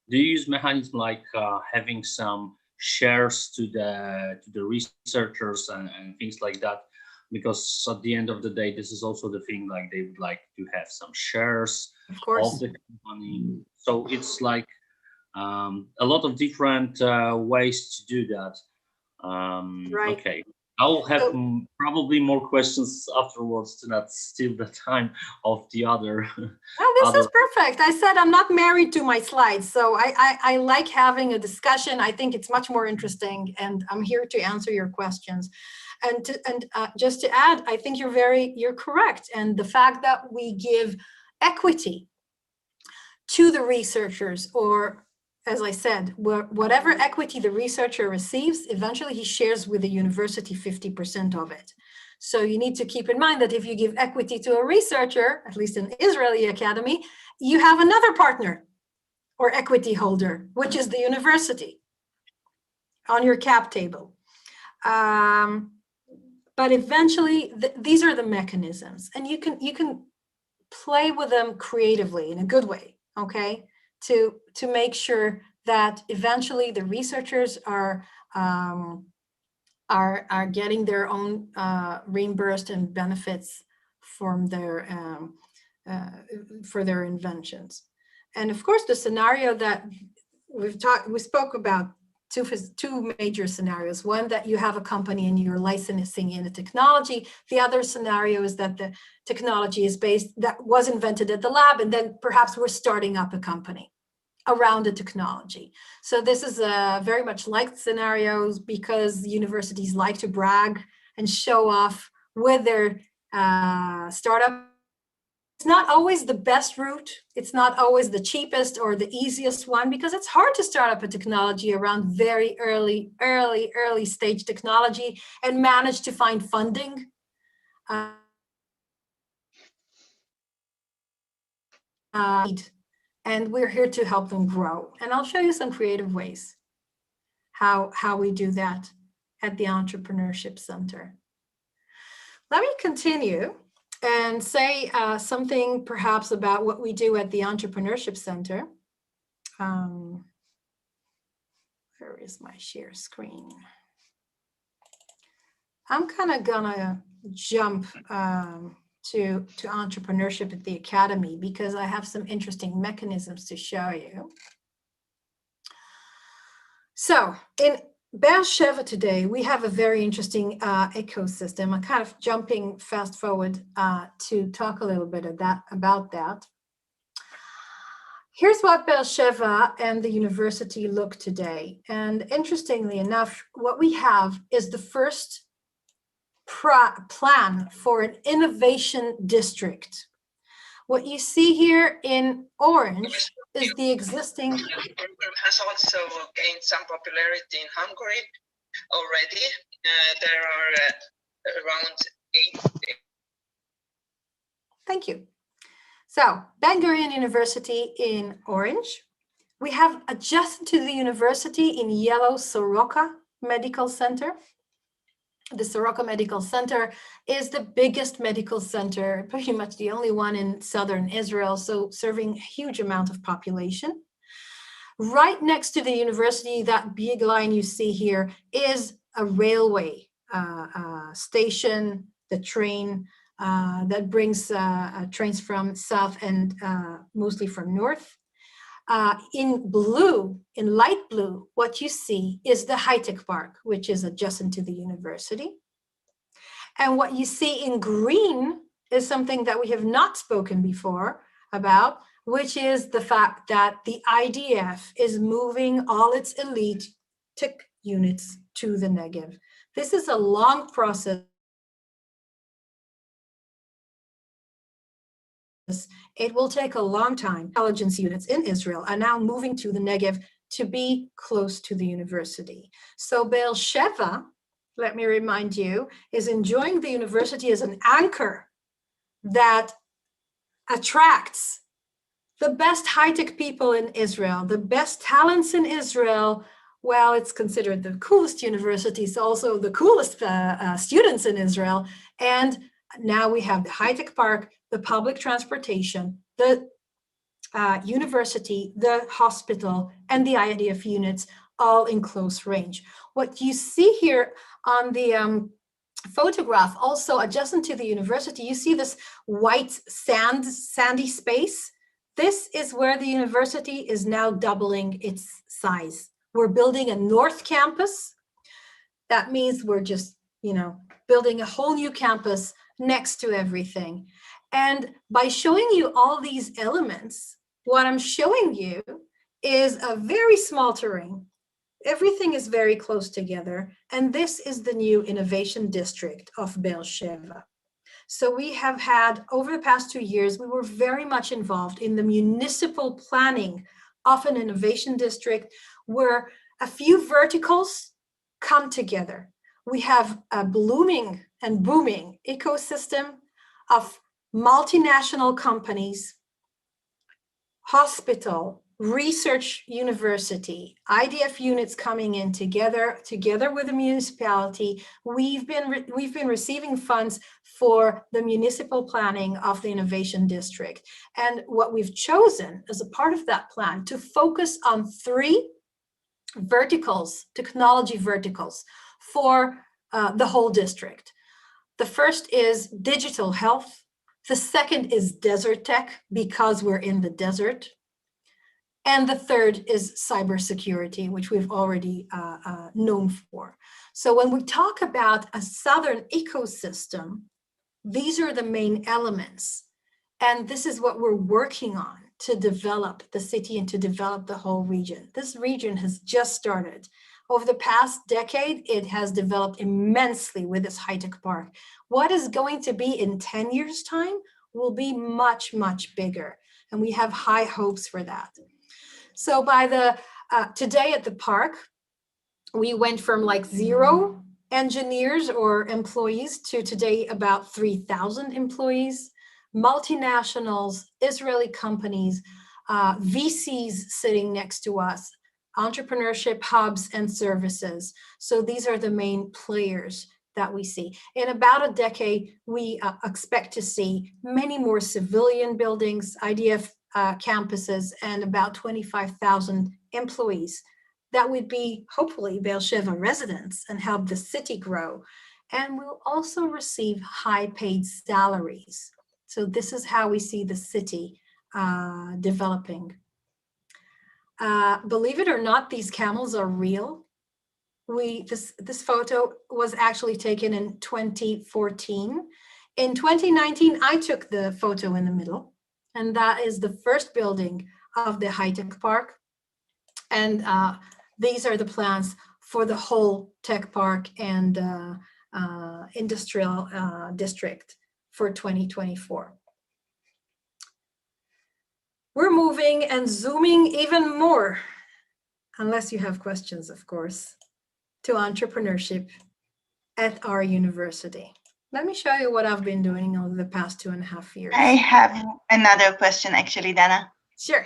S6: do you use mechanisms like having some shares to the researchers and things like that? Because at the end of the day, this is also the thing, like they would like to have some shares of the company. So it's like a lot of different ways to do that.
S2: Right.
S6: Okay, I'll have probably more questions afterwards. That's still the time of the other.
S2: Oh, this is perfect. I said I'm not married to my slides, so I like having a discussion. I think it's much more interesting, and I'm here to answer your questions. And just to add, I think you're correct. And the fact that we give equity to the researchers, or as I said, whatever equity the researcher receives, eventually he shares with the university 50% of it. So you need to keep in mind that if you give equity to a researcher, at least in Israeli academy, you have another partner or equity holder, which is the university on your cap table. But eventually, these are the mechanisms, and you can play with them creatively in a good way, okay? To make sure that eventually the researchers are getting their own reimbursed and benefits from their for their inventions. And of course, the scenario that we spoke about. Two major scenarios. One, that you have a company and you're licensing in a technology. The other scenario is that the technology is that was invented at the lab, and then perhaps we're starting up a company around the technology. So this is very much like scenarios, because universities like to brag and show off with their startup. It's not always the best route. It's not always the cheapest or the easiest one, because it's hard to start up a technology around very early stage technology and manage to find funding. And we're here to help them grow. And I'll show you some creative ways how we do that at the Entrepreneurship Center. Let me continue and say something perhaps about what we do at the Entrepreneurship Center. Where is my share screen? I'm kind of gonna jump to entrepreneurship at the Academy, because I have some interesting mechanisms to show you. So in Beersheba today, we have a very interesting ecosystem. I'm kind of jumping fast forward to talk a little bit about that. Here's what Beersheba and the university look today. And interestingly enough, what we have is the first plan for an innovation district. What you see here in orange is the existing.
S8: Has also gained some popularity in Hungary
S1: already. There are around 8.
S2: Thank you. So Ben Gurion University in orange. We have adjacent to the university in yellow Soroka Medical Center. The Soroka Medical Center is the biggest medical center, pretty much the only one in southern Israel, so serving a huge amount of population. Right next to the university, that big line you see here is a railway station, the train that brings trains from south and mostly from north. In blue, in light blue, what you see is the high-tech park, which is adjacent to the university. And what you see in green is something that we have not spoken before about, which is the fact that the IDF is moving all its elite tech units to the Negev. This is a long process. It will take a long time. Intelligence units in Israel are now moving to the Negev to be close to the university. So Be'er-Sheva, let me remind you, is enjoying the university as an anchor that attracts the best high-tech people in Israel, the best talents in Israel. Well, it's considered the coolest university, so also the coolest students in Israel. And now we have the high-tech park, the public transportation, the university, the hospital, and the IDF units all in close range. What you see here on the photograph, also adjacent to the university, you see this white sandy space. This is where the university is now doubling its size. We're building a north campus. That means we're just, building a whole new campus next to everything. And by showing you all these elements, what I'm showing you is a very small terrain. Everything is very close together. And this is the new innovation district of Be'er-Sheva. So we have had, over the past 2 years, we were very much involved in the municipal planning of an innovation district where a few verticals come together. We have a blooming and booming ecosystem of multinational companies, hospital, research university, IDF units coming in together with the municipality. We've been receiving funds for the municipal planning of the innovation district. And what we've chosen as a part of that plan to focus on 3 verticals, technology verticals for the whole district. The first is digital health. The second is desert tech, because we're in the desert. And the third is cybersecurity, which we've already known for. So when we talk about a southern ecosystem, these are the main elements. And this is what we're working on to develop the city and to develop the whole region. This region has just started. Over the past decade, it has developed immensely with this high-tech park. What is going to be in 10 years' time will be much, much bigger. And we have high hopes for that. So by today at the park, we went from like 0 engineers or employees to today about 3,000 employees, multinationals, Israeli companies, VCs sitting next to us, entrepreneurship hubs and services. So these are the main players that we see. In about a decade, we expect to see many more civilian buildings, IDF campuses, and about 25,000 employees that would be hopefully Be'er-Sheva residents and help the city grow. And we'll also receive high paid salaries. So this is how we see the city developing. Believe it or not, these camels are real. This photo was actually taken in 2014. In 2019, I took the photo in the middle, and that is the first building of the high-tech park. And these are the plans for the whole tech park and industrial district for 2024. We're moving and zooming even more, unless you have questions, of course. to entrepreneurship at our university. Let me show you what I've been doing over the past 2.5 years.
S1: I have another question, actually, Dana.
S2: Sure.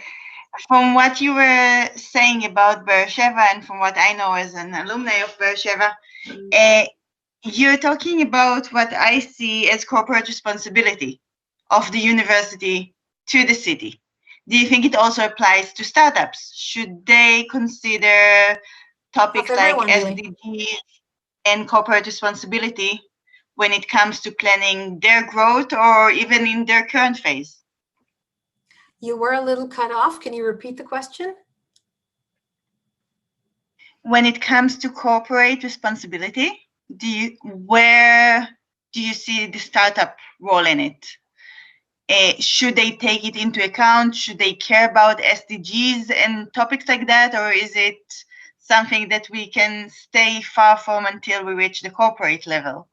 S1: From what you were saying about Beersheba, and from what I know as an alumni of Beersheba, you're talking about what I see as corporate responsibility of the university to the city. Do you think it also applies to startups? Should they consider topics like SDGs and corporate responsibility when it comes to planning their growth or even in their current phase?
S2: You were a little cut off. Can you repeat the question?
S1: When it comes to corporate responsibility, where do you see the startup role in it? Should they take it into account? Should they care about SDGs and topics like that? Or is it something that we can stay far from until we reach the corporate level?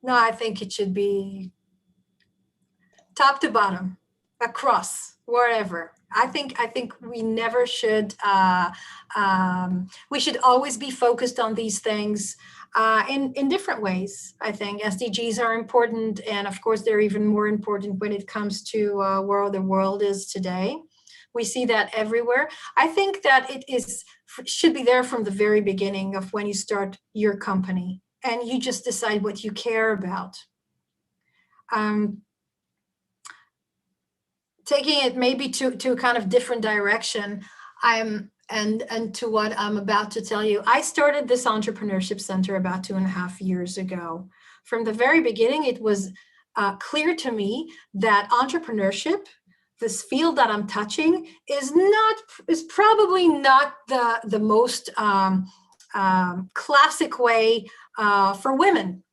S2: No, I think it should be top to bottom, across, wherever. I think we never should. We should always be focused on these things in different ways. I think SDGs are important, and of course, they're even more important when it comes to where the world is today. We see that everywhere. I think that should be there from the very beginning of when you start your company, and you just decide what you care about. Taking it maybe to a kind of different direction, and to what I'm about to tell you. I started this entrepreneurship center about 2.5 years ago. From the very beginning, it was clear to me that entrepreneurship, this field that I'm touching, is probably not the most classic way for women.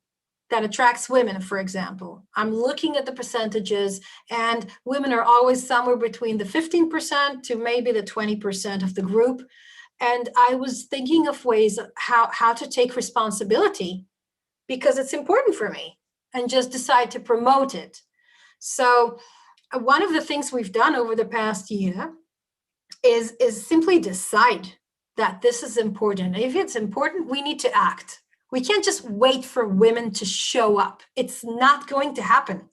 S2: That attracts women, for example. I'm looking at the percentages, and women are always somewhere between the 15% to maybe the 20% of the group. And I was thinking of ways of how to take responsibility, because it's important for me, and just decide to promote it. So one of the things we've done over the past year is simply decide that this is important. If it's important, we need to act. We can't just wait for women to show up. It's not going to happen.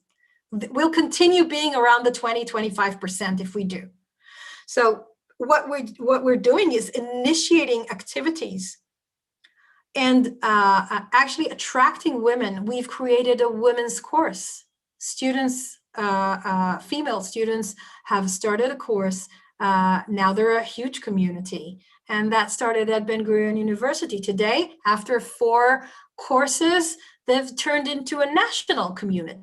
S2: We'll continue being around the 20-25% if we do. So what we're doing is initiating activities and actually attracting women. We've created a women's course. Students, female students, have started a course. Now they're a huge community. And that started at Ben-Gurion University. Today, after 4 courses, they've turned into a national community.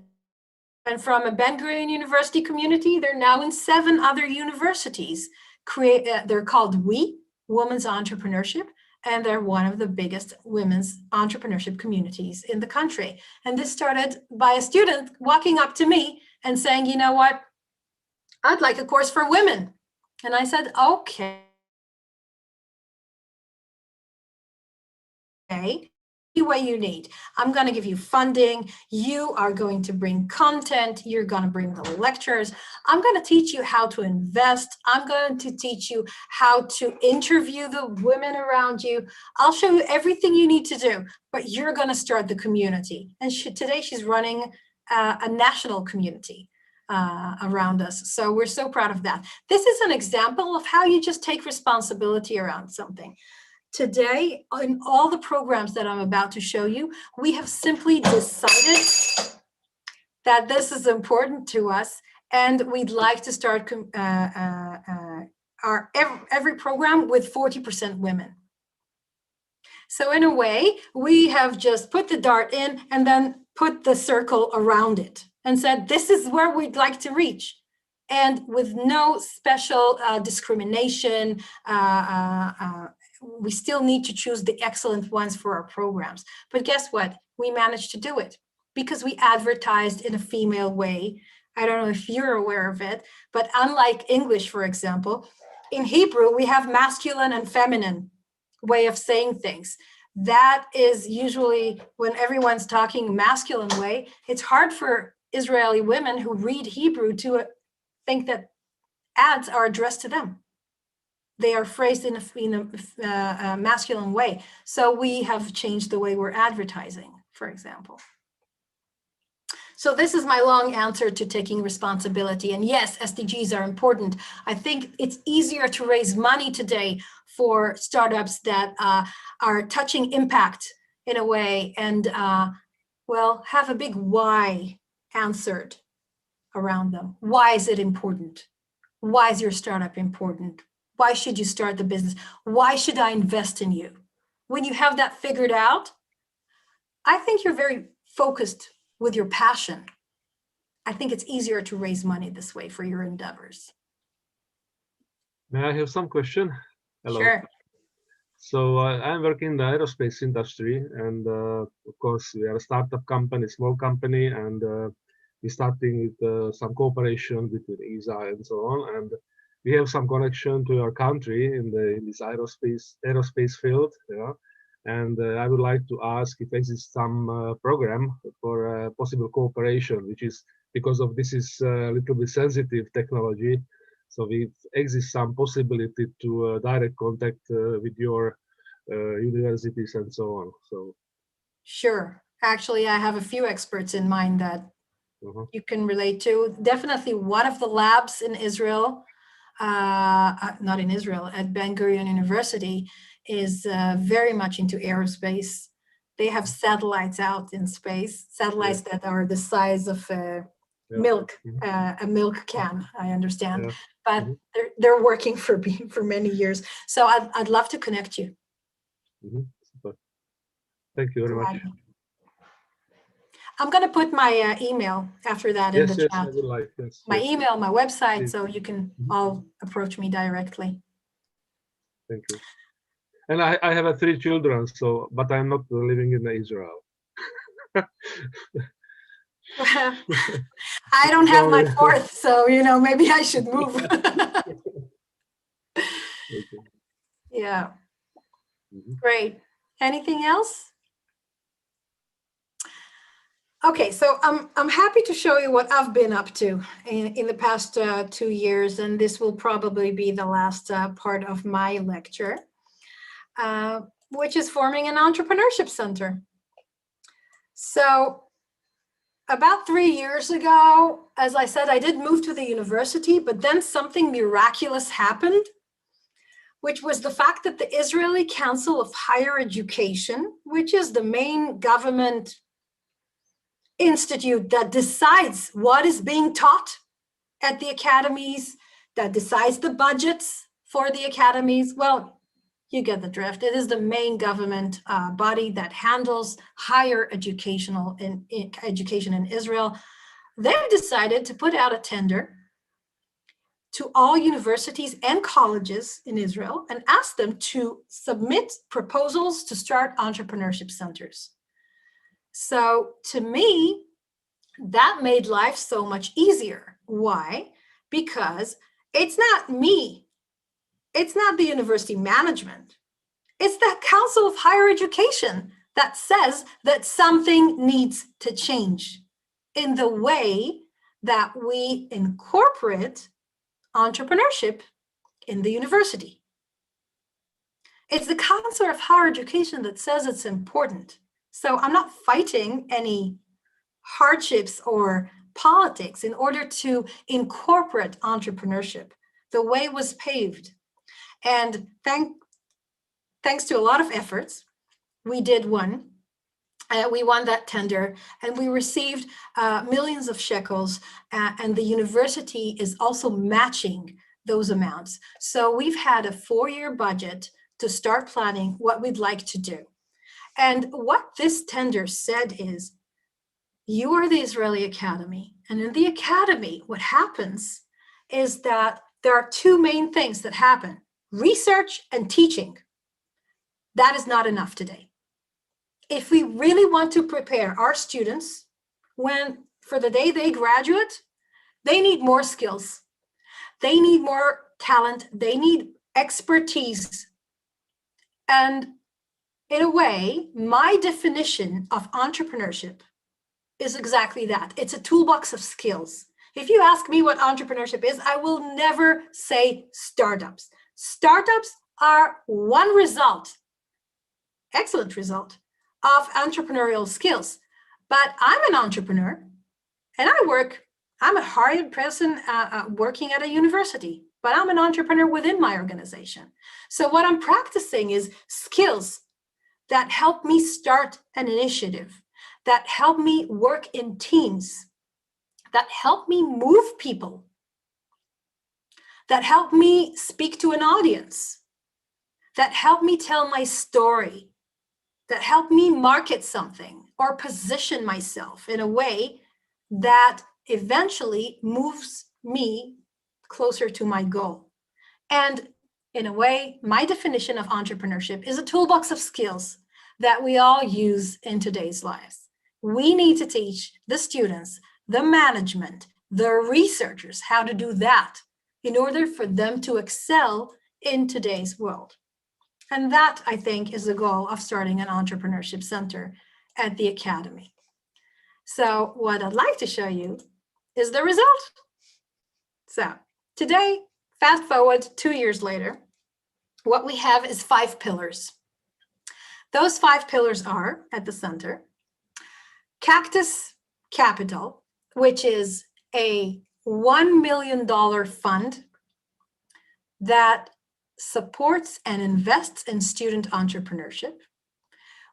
S2: And from a Ben-Gurion University community, they're now in 7 other universities. They're called Women's Entrepreneurship, and they're one of the biggest women's entrepreneurship communities in the country. And this started by a student walking up to me and saying, you know what, I'd like a course for women. And I said, okay. What you need. I'm going to give you funding. You are going to bring content. You're going to bring the lectures. I'm going to teach you how to invest. I'm going to teach you how to interview the women around you. I'll show you everything you need to do, but you're going to start the community. And today she's running a national community around us. So we're so proud of that. This is an example of how you just take responsibility around something. Today, in all the programs that I'm about to show you, we have simply decided that this is important to us, and we'd like to start every program with 40% women. So in a way, we have just put the dart in and then put the circle around it and said, this is where we'd like to reach. And with no special discrimination, we still need to choose the excellent ones for our programs. But guess what? We managed to do it because we advertised in a female way. I don't know if you're aware of it, but unlike English, for example, in Hebrew, we have masculine and feminine way of saying things. That is usually when everyone's talking masculine way, it's hard for Israeli women who read Hebrew to think that ads are addressed to them. they are phrased in a masculine way. So we have changed the way we're advertising, for example. So this is my long answer to taking responsibility. And yes, SDGs are important. I think it's easier to raise money today for startups that are touching impact in a way and, well, have a big why answered around them. Why is it important? Why is your startup important? Why should you start the business? Why should I invest in you? When you have that figured out, I think you're very focused with your passion. I think it's easier to raise money this way for your endeavors.
S8: May I have some question? Hello.
S2: Sure.
S8: So I'm working in the aerospace industry, and of course we are a startup company, small company, and we're starting with some cooperation between ESA and so on. And we have some connection to your country in this aerospace field. Yeah. And I would like to ask if exists some program for possible cooperation, which is because of this is a little bit sensitive technology. So if exists some possibility to direct contact with your universities and so on. So
S2: sure. Actually, I have a few experts in mind that you can relate to. Definitely one of the labs in Israel, not in Israel, at Ben Gurion University is very much into aerospace. They have satellites out in space, satellites that are the size of milk, a milk can, I understand, but they're working for many years. So I'd love to connect you.
S8: Super. Thank you very much.
S2: I'm going to put my email after that in the chat.
S8: I would like,
S2: my email, my website, so you can all approach me directly.
S8: Thank you. And I have 3 children, so but I'm not living in Israel.
S2: I don't have my 4th, so maybe I should move. Yeah. Great. Anything else? Okay, so I'm happy to show you what I've been up to in the past 2 years, and this will probably be the last part of my lecture, which is forming an entrepreneurship center. So about 3 years ago, as I said, I did move to the university, but then something miraculous happened, which was the fact that the Israeli Council of Higher Education, which is the main government institute that decides what is being taught at the academies, that decides the budgets for the academies. Well, you get the drift. It is the main government body that handles higher education in Israel. They've decided to put out a tender to all universities and colleges in Israel and ask them to submit proposals to start entrepreneurship centers. So to me, that made life so much easier. Why? Because it's not me. It's not the university management. It's the Council of Higher Education that says that something needs to change in the way that we incorporate entrepreneurship in the university. It's the Council of Higher Education that says it's important. So I'm not fighting any hardships or politics in order to incorporate entrepreneurship. The way was paved. And thanks to a lot of efforts, we did one. We won that tender and we received millions of shekels, and the university is also matching those amounts. So we've had a 4-year budget to start planning what we'd like to do. And what this tender said is, you are the Israeli Academy, and in the academy, what happens is that there are 2 main things that happen: research and teaching. That is not enough today. If we really want to prepare our students for the day they graduate, they need more skills. They need more talent. They need expertise. And in a way, my definition of entrepreneurship is exactly that. It's a toolbox of skills. If you ask me what entrepreneurship is, I will never say startups. Startups are one result, excellent result, of entrepreneurial skills. But I'm an entrepreneur and I'm a hired person working at a university, but I'm an entrepreneur within my organization. So what I'm practicing is skills that help me start an initiative, that help me work in teams, that help me move people, that help me speak to an audience, that help me tell my story, that help me market something or position myself in a way that eventually moves me closer to my goal. And in a way, my definition of entrepreneurship is a toolbox of skills that we all use in today's lives. We need to teach the students, the management, the researchers how to do that in order for them to excel in today's world. And that, I think, is the goal of starting an entrepreneurship center at the Academy. So what I'd like to show you is the result. So today, fast forward 2 years later, what we have is 5 pillars. Those 5 pillars are, at the center, Cactus Capital, which is a $1 million fund that supports and invests in student entrepreneurship.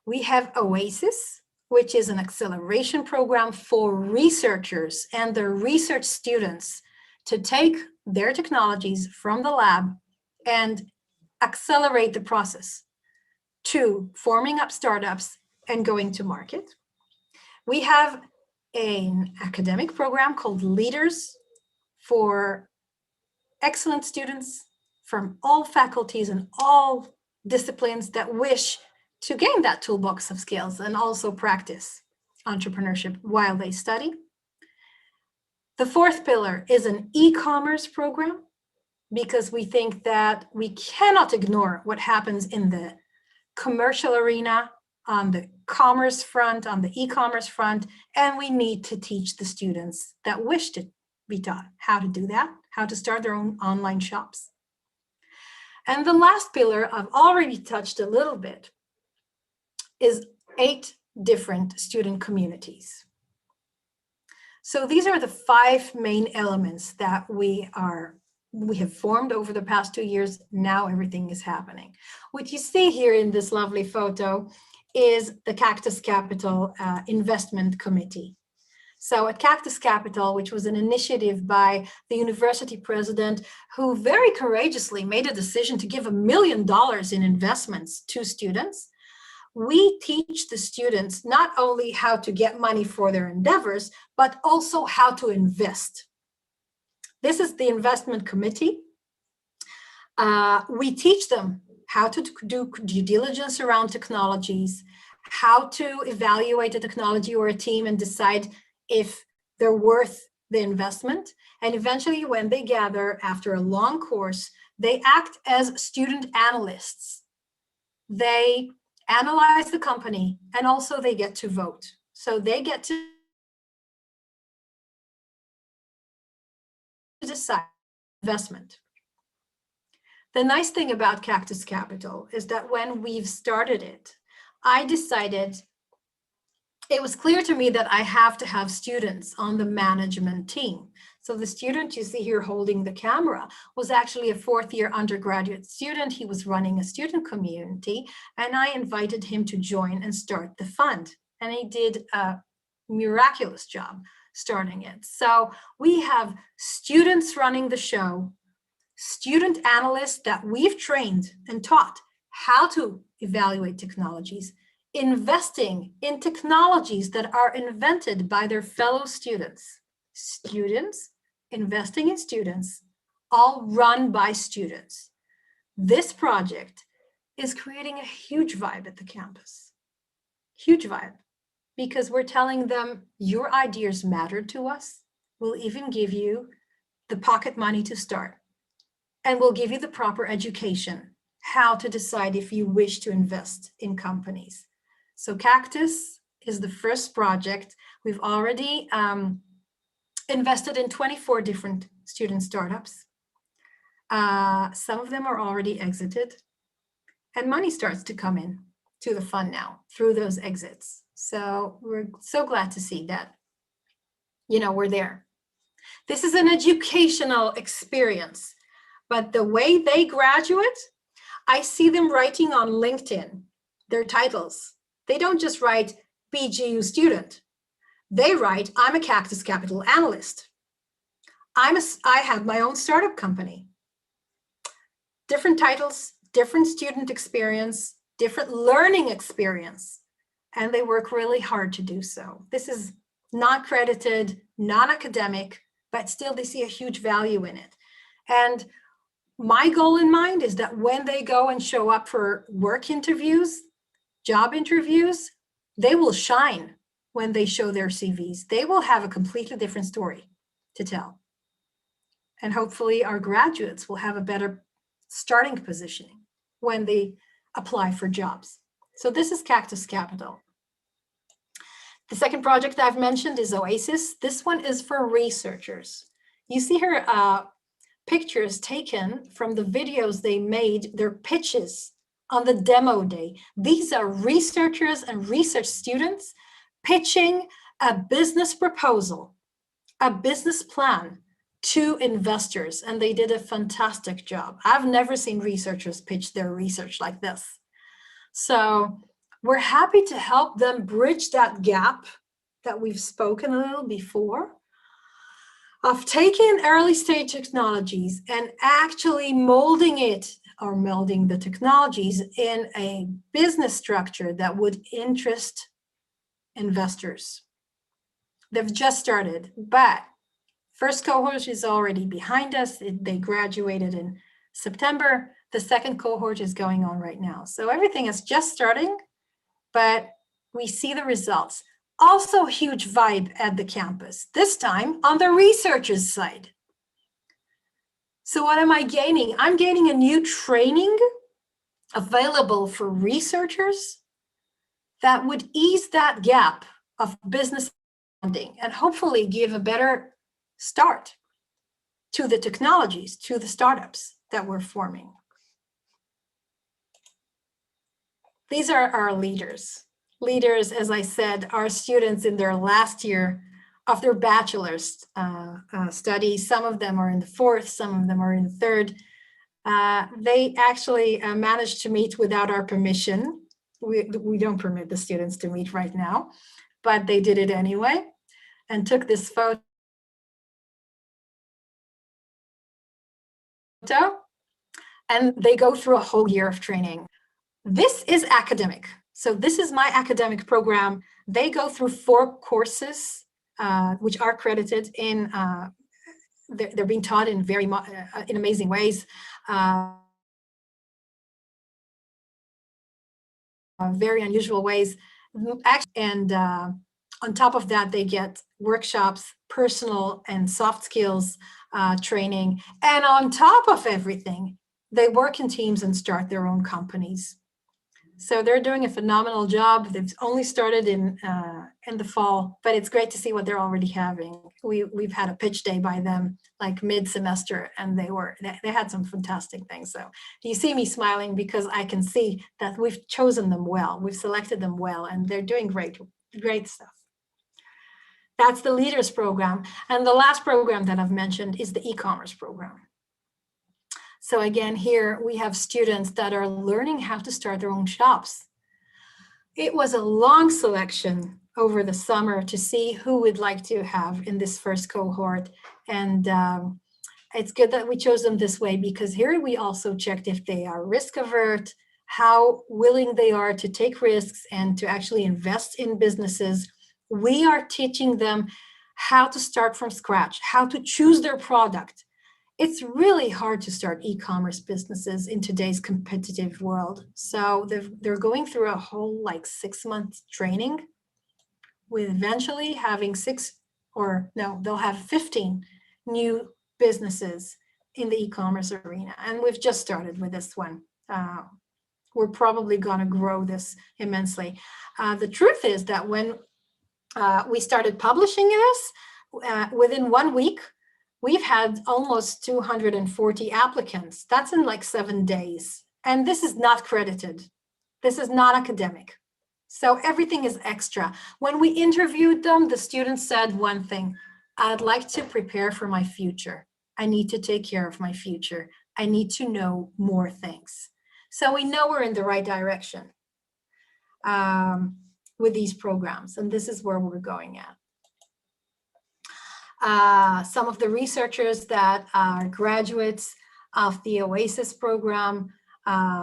S2: We have Oasis, which is an acceleration program for researchers and their research students to take their technologies from the lab and accelerate the process to forming up startups and going to market. We have an academic program called Leaders for excellent students from all faculties and all disciplines that wish to gain that toolbox of skills and also practice entrepreneurship while they study. The 4th pillar is an e-commerce program, because we think that we cannot ignore what happens in the commercial arena, on the commerce front, on the e-commerce front, and we need to teach the students that wish to be taught how to do that, how to start their own online shops. And the last pillar I've already touched a little bit is 8 different student communities. So these are the 5 main elements that we have formed over the past 2 years. Now everything is happening. What you see here in this lovely photo is the Cactus Capital Investment Committee. So at Cactus Capital, which was an initiative by the university president, who very courageously made a decision to give $1 million in investments to students, we teach the students not only how to get money for their endeavors, but also how to invest. This is the investment committee. We teach them how to do due diligence around technologies, how to evaluate a technology or a team and decide if they're worth the investment. And eventually, when they gather after a long course, they act as student analysts. They analyze the company, and also they get to vote. So they get to decide investment. The nice thing about Cactus Capital is that when we've started it, I decided it was clear to me that I have to have students on the management team. So the student you see here holding the camera was actually a 4th-year undergraduate student. He was running a student community, and I invited him to join and start the fund. And he did a miraculous job starting it. So we have students running the show, student analysts that we've trained and taught how to evaluate technologies, investing in technologies that are invented by their fellow students. Students investing in students, all run by students. This project is creating a huge vibe at the campus. Huge vibe. Because we're telling them your ideas matter to us. We'll even give you the pocket money to start. And we'll give you the proper education, how to decide if you wish to invest in companies. So Cactus is the first project. We've already invested in 24 different student startups. Some of them are already exited, and money starts to come in to the fund now through those exits. So we're so glad to see that, we're there. This is an educational experience, but the way they graduate, I see them writing on LinkedIn, their titles. They don't just write BGU student. They write, I'm a Cactus Capital analyst. I have my own startup company. Different titles, different student experience, different learning experience, and they work really hard to do so. This is not credited, non-academic, but still they see a huge value in it. And my goal in mind is that when they go and show up for work interviews, job interviews, they will shine when they show their CVs. They will have a completely different story to tell. And hopefully our graduates will have a better starting positioning when they apply for jobs. So this is Cactus Capital. The second project I've mentioned is Oasis. This one is for researchers. You see here pictures taken from the videos they made, their pitches on the demo day. These are researchers and research students pitching a business proposal, a business plan to investors, and they did a fantastic job. I've never seen researchers pitch their research like this. So we're happy to help them bridge that gap that we've spoken a little before of taking early stage technologies and actually molding it or melding the technologies in a business structure that would interest investors. They've just started, but first cohort is already behind us. They graduated in September. The second cohort is going on right now. So everything is just starting, but we see the results. Also huge vibe at the campus, this time on the researchers' side. So what am I gaining? I'm gaining a new training available for researchers that would ease that gap of business funding and hopefully give a better start to the technologies, to the startups that we're forming. These are our leaders. Leaders, as I said, are students in their last year of their bachelor's studies. Some of them are in the fourth, some of them are in the third. They actually managed to meet without our permission. We don't permit the students to meet right now, but they did it anyway and took this photo. And they go through a whole year of training. This is academic. So this is my academic program. They go through 4 courses, which are credited in, they're being taught in in amazing ways. Very unusual ways. And on top of that, they get workshops, personal and soft skills training. And on top of everything, they work in teams and start their own companies. So they're doing a phenomenal job. They've only started in the fall, but it's great to see what they're already having. We've had a pitch day by them like mid-semester, and they had some fantastic things. So you see me smiling because I can see that we've chosen them well. We've selected them well, and they're doing great stuff. That's the Leaders Program. And the last program that I've mentioned is the e-commerce program. So again, here we have students that are learning how to start their own shops. It was a long selection over the summer to see who we'd like to have in this first cohort. And it's good that we chose them this way, because here we also checked if they are risk avert, how willing they are to take risks and to actually invest in businesses. We are teaching them how to start from scratch, how to choose their product. It's really hard to start e-commerce businesses in today's competitive world. So they're going through a whole 6-month training with eventually having they'll have 15 new businesses in the e-commerce arena. And we've just started with this one. We're probably going to grow this immensely. The truth is that when we started publishing this, within 1 week, We've had almost 240 applicants. That's in like 7 days. And this is not credited. This is not academic. So everything is extra. When we interviewed them, the students said one thing: I'd like to prepare for my future. I need to take care of my future. I need to know more things. So we know we're in the right direction with these programs, and this is where we're going at. Some of the researchers that are graduates of the OASIS program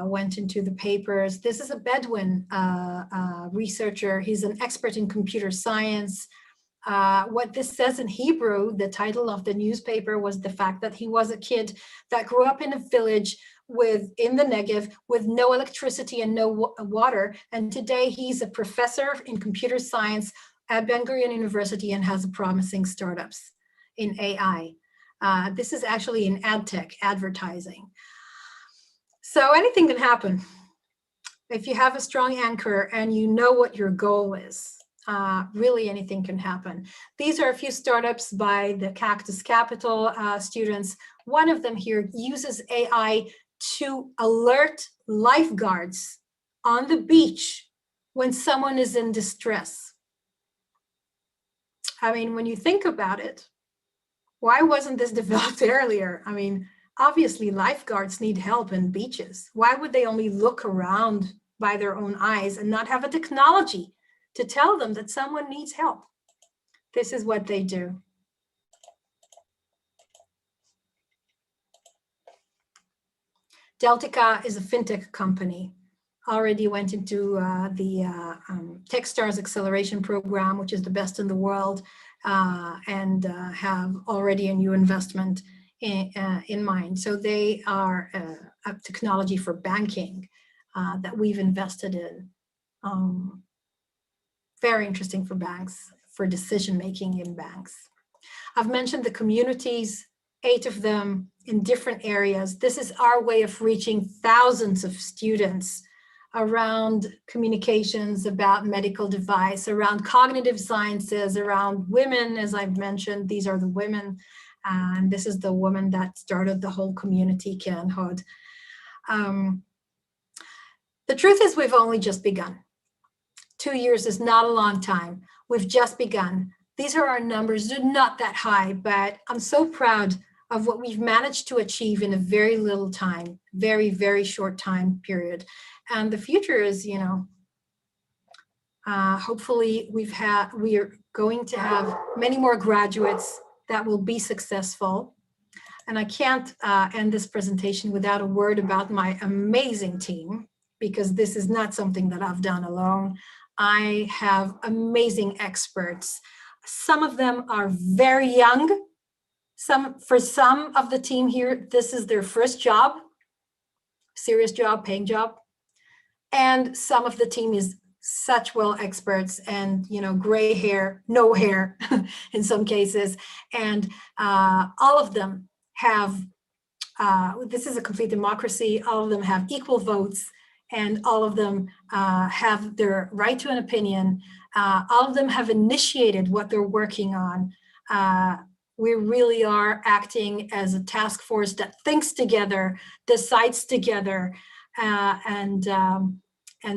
S2: went into the papers. This is a Bedouin researcher. He's an expert in computer science. What this says in Hebrew, the title of the newspaper was the fact that he was a kid that grew up in a village in the Negev with no electricity and no water. And today he's a professor in computer science at Ben-Gurion University and has promising startups in AI. This is actually in ad tech, advertising. So anything can happen if you have a strong anchor and you know what your goal is. Really anything can happen. These are a few startups by the Cactus Capital students. One of them here uses AI to alert lifeguards on the beach when someone is in distress. I mean, when you think about it, why wasn't this developed earlier? I mean, obviously lifeguards need help in beaches. Why would they only look around by their own eyes and not have a technology to tell them that someone needs help? This is what they do. Deltica is a fintech company. Already went into the Techstars Acceleration Program, which is the best in the world, and have already a new investment in mind. So they are a technology for banking that we've invested in. Very interesting for banks, for decision-making in banks. I've mentioned the communities, 8 of them in different areas. This is our way of reaching thousands of students around communications, about medical device, around cognitive sciences, around women, as I've mentioned. These are the women, and this is the woman that started the whole community, Karen Hod. The truth is we've only just begun. 2 years is not a long time. We've just begun. These are our numbers. They're not that high, but I'm so proud of what we've managed to achieve in a very little time, very, very short time period. And the future is, you know, hopefully we are going to have many more graduates that will be successful. And I can't end this presentation without a word about my amazing team, because this is not something that I've done alone. I have amazing experts. Some of them are very young. For some of the team here, this is their first job, serious job, paying job. And some of the team is such well experts and, you know, gray hair, no hair in some cases. And all of them have, this is a complete democracy. All of them have equal votes, and all of them have their right to an opinion. All of them have initiated what they're working on. We really are acting as a task force that thinks together, decides together, and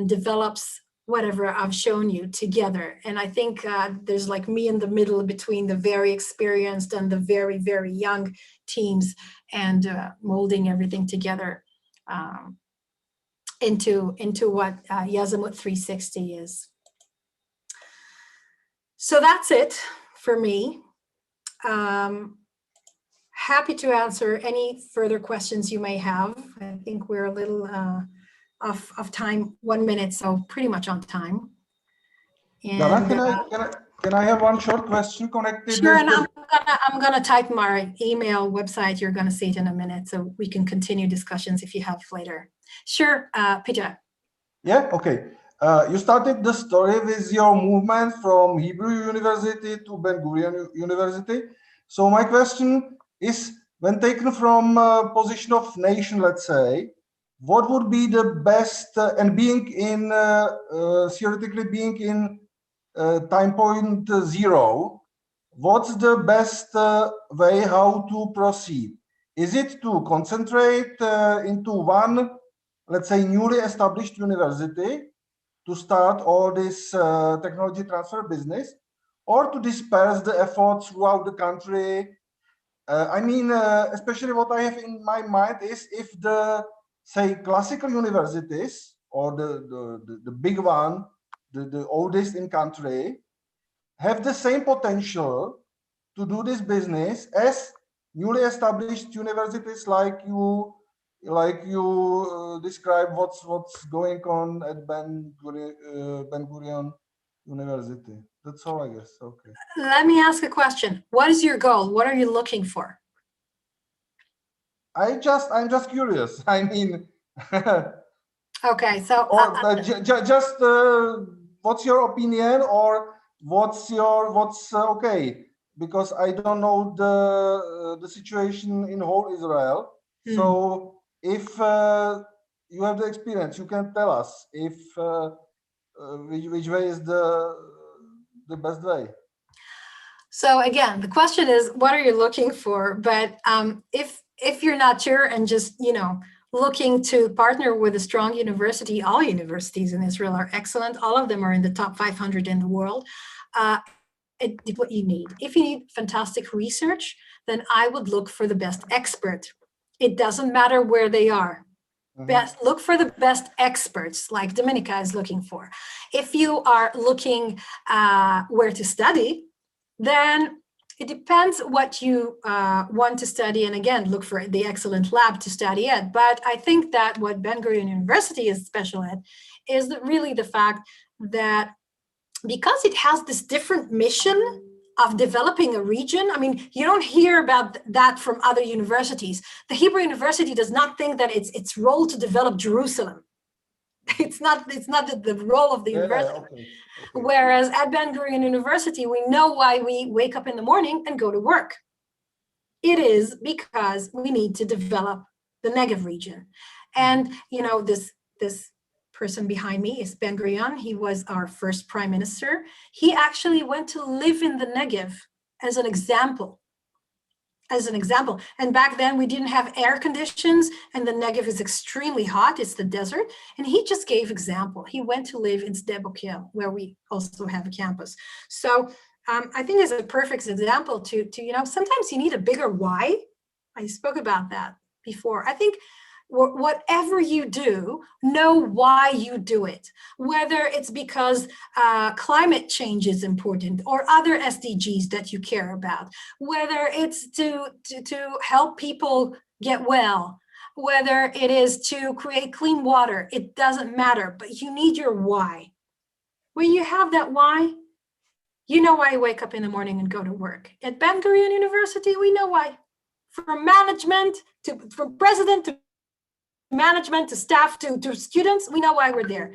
S2: develops whatever I've shown you together. And I think there's like me in the middle between the very experienced and the very, very young teams, and molding everything together into what Yazamut 360 is. So that's it for me. Happy to answer any further questions you may have. I think we're a little of time, 1 minute, so pretty much on time. And,
S5: Dana, can I have one short question connected?
S2: Sure, and I'm gonna type my email website. You're gonna see it in a minute, so we can continue discussions if you have later. Sure, Peter.
S5: Yeah, okay. You started the story with your movement from Hebrew University to Ben-Gurion University. So my question is, when taken from a position of nation, let's say, what would be the best, and being in, theoretically being in time point 0, what's the best way how to proceed? Is it to concentrate into one, let's say, newly established university to start all this technology transfer business, or to disperse the efforts throughout the country? I mean, especially what I have in my mind is if the, say, classical universities or the big one, the oldest in country, have the same potential to do this business as newly established universities like you describe what's going on at Ben Gurion University. That's all, I guess. Okay.
S2: Let me ask a question. What is your goal? What are you looking for?
S5: I'm just curious. I mean,
S2: Okay, so
S5: just what's your opinion, or what's okay? Because I don't know the situation in whole Israel. So if you have the experience, you can tell us if which way is the best way.
S2: So again, the question is, what are you looking for? But if you're not sure and just, looking to partner with a strong university, all universities in Israel are excellent. All of them are in the top 500 in the world. What you need. If you need fantastic research, then I would look for the best expert. It doesn't matter where they are. Look for the best experts, like Dominika is looking for. If you are looking where to study, then it depends what you want to study. And again, look for the excellent lab to study at. But I think that what Ben Gurion University is special at is really the fact that because it has this different mission of developing a region. I mean, you don't hear about that from other universities. The Hebrew University does not think that it's its role to develop Jerusalem. It's not the role of the university. Okay. Whereas at Ben Gurion University, we know why we wake up in the morning and go to work. It is because we need to develop the Negev region. And, this person behind me is Ben Gurion. He was our first prime minister. He actually went to live in the Negev as an example. And back then we didn't have air conditions, and the Negev is extremely hot. It's the desert. And he just gave example. He went to live in Sde Boker, where we also have a campus. So I think it's a perfect example to sometimes you need a bigger why. I spoke about that before. I think whatever you do, know why you do it, whether it's because climate change is important or other SDGs that you care about, whether it's to help people get well, whether it is to create clean water, it doesn't matter, but you need your why. When you have that why, you know why you wake up in the morning and go to work. At Ben Gurion University, we know why. From management from president to management to staff to students, we know why we're there.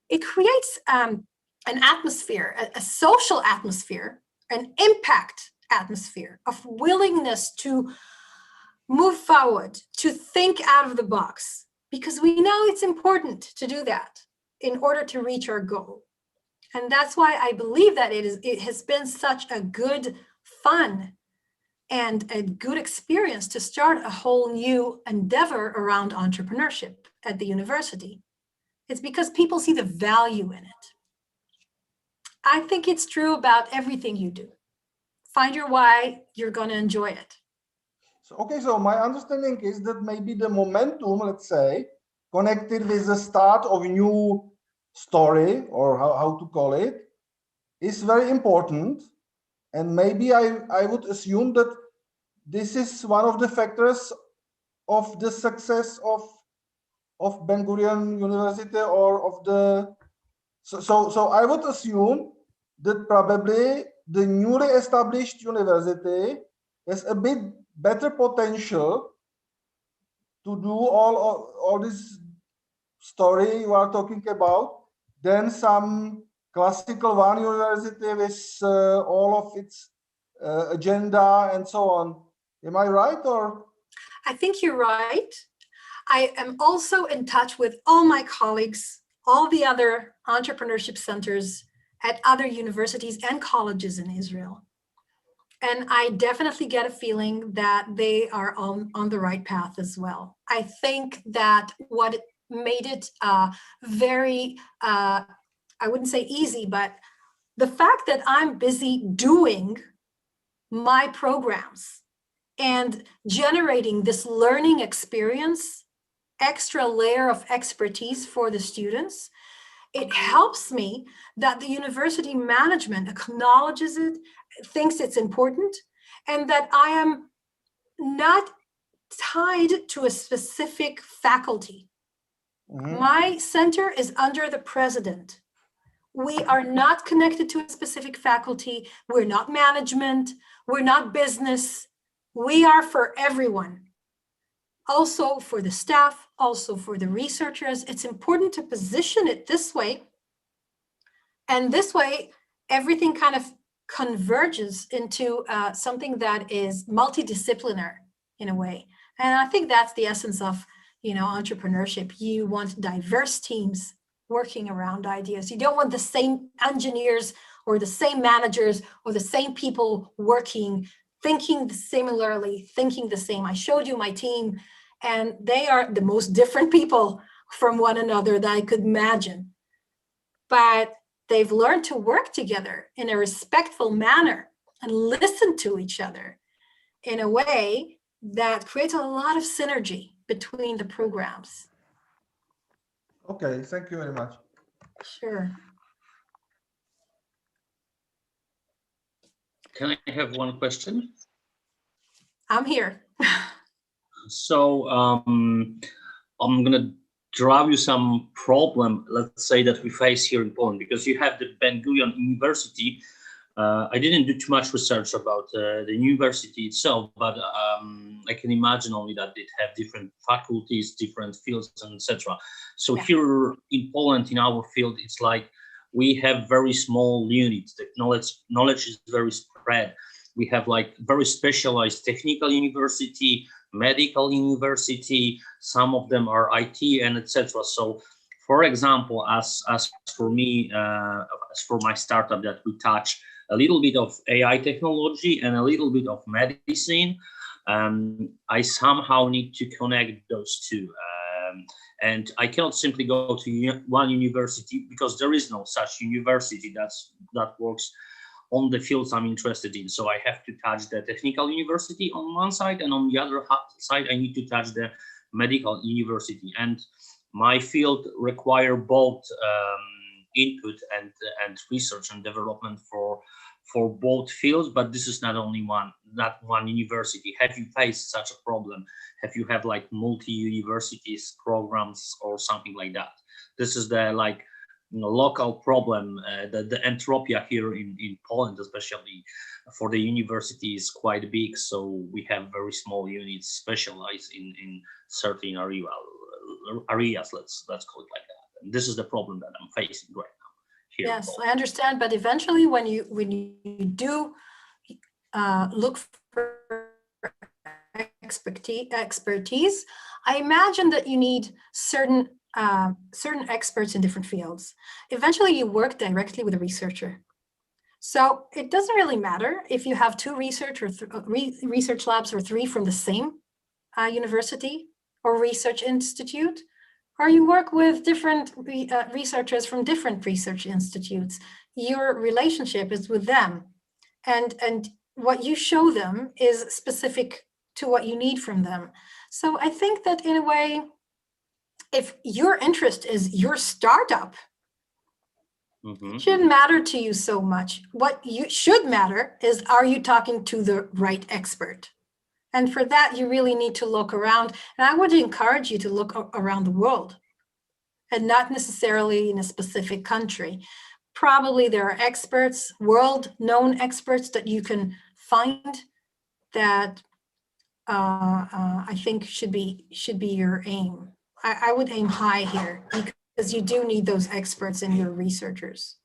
S2: It creates an atmosphere, a social atmosphere, an impact atmosphere of willingness to move forward, to think out of the box, because we know it's important to do that in order to reach our goal. And that's why I believe that it has been such a good fun and a good experience to start a whole new endeavor around entrepreneurship at the university. It's because people see the value in it. I think it's true about everything you do. Find your why, you're going to enjoy it.
S5: So my understanding is that maybe the momentum, let's say, connected with the start of a new story, or how to call it, is very important. And maybe I would assume that this is one of the factors of the success of Ben Gurion University, or of the so I would assume that probably the newly established university has a bit better potential to do all this story you are talking about than some classical one university with all of its agenda and so on. Am I right, or?
S2: I think you're right. I am also in touch with all my colleagues, all the other entrepreneurship centers at other universities and colleges in Israel. And I definitely get a feeling that they are on the right path as well. I think that what made it very, I wouldn't say easy, but the fact that I'm busy doing my programs and generating this learning experience, extra layer of expertise for the students, it helps me that the university management acknowledges it, thinks it's important, and that I am not tied to a specific faculty. My center is under the president. We are not connected to a specific faculty. We're not management. We're not business. We are for everyone. Also for the staff, also for the researchers. It's important to position it this way. And this way, everything kind of converges into something that is multidisciplinary in a way. And I think that's the essence of, entrepreneurship. You want diverse teams working around ideas. You don't want the same engineers or the same managers or the same people working, thinking similarly, thinking the same. I showed you my team, and they are the most different people from one another that I could imagine. But they've learned to work together in a respectful manner and listen to each other in a way that creates a lot of synergy between the programs.
S5: Okay, thank you very much.
S2: Sure.
S6: Can I have one question?
S2: I'm here.
S6: So I'm gonna draw you some problem, let's say, that we face here in Poland, because you have the Ben Gurion University. I didn't do too much research about the university itself, but I can imagine only that it have different faculties, different fields, and etc. So
S2: Yeah.
S6: here in Poland, in our field, it's like we have very small units. The knowledge is very spread. We have like very specialized technical university, medical university. Some of them are IT and etc. So, for example, as for me, as for my startup, that we touch a little bit of AI technology and a little bit of medicine, I somehow need to connect those two. And I cannot simply go to one university, because there is no such university that works on the fields I'm interested in. So I have to touch the technical university on one side, and on the other side, I need to touch the medical university. And my field require both input and research and development for both fields. But this is not only one university. Have you faced such a problem? Have you had like multi-universities programs or something like that? This is the local problem. The entropia here in Poland, especially for the university, is quite big. So we have very small units specialized in certain areas. Let's call it like that. And this is the problem that I'm facing right now here.
S2: Yes, I understand. But eventually, when you do look for expertise, I imagine that you need certain experts in different fields. Eventually, you work directly with a researcher. So it doesn't really matter if you have two research labs or three from the same university or research institute, or you work with different researchers from different research institutes. Your relationship is with them, and what you show them is specific to what you need from them. So I think that in a way, if your interest is your startup, it shouldn't matter to you so much. What you should matter is, are you talking to the right expert? And for that, you really need to look around. And I would encourage you to look around the world and not necessarily in a specific country. Probably there are experts, world-known experts that you can find that I think should be your aim. I would aim high here, because you do need those experts and your researchers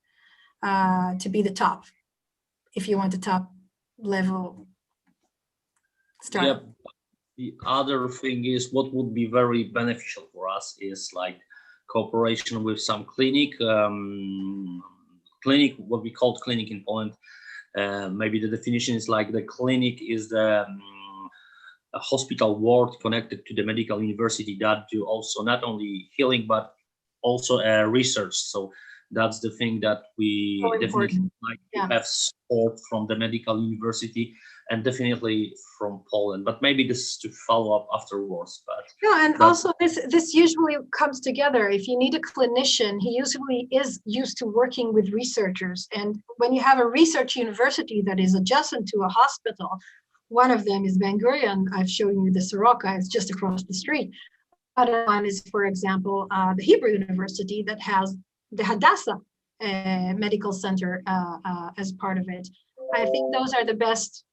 S2: to be the top, if you want the top level startup.
S6: Yeah. The other thing is, what would be very beneficial for us is like cooperation with some clinic, what we call clinic in Poland, Maybe the definition is like the clinic is the a hospital ward connected to the medical university that do also not only healing but also research. So that's the thing that we
S2: So
S6: definitely
S2: important.
S6: like
S2: Yeah.
S6: to have support from the medical university and definitely from Poland. But maybe this is to follow up afterwards. But
S2: No, and
S6: that's-
S2: also this usually comes together. If you need a clinician, he usually is used to working with researchers. And when you have a research university that is adjacent to a hospital, one of them is Ben Gurion. I've shown you the Soroka, it's just across the street. Other one is, for example, the Hebrew University that has the Hadassah Medical Center as part of it. I think those are the best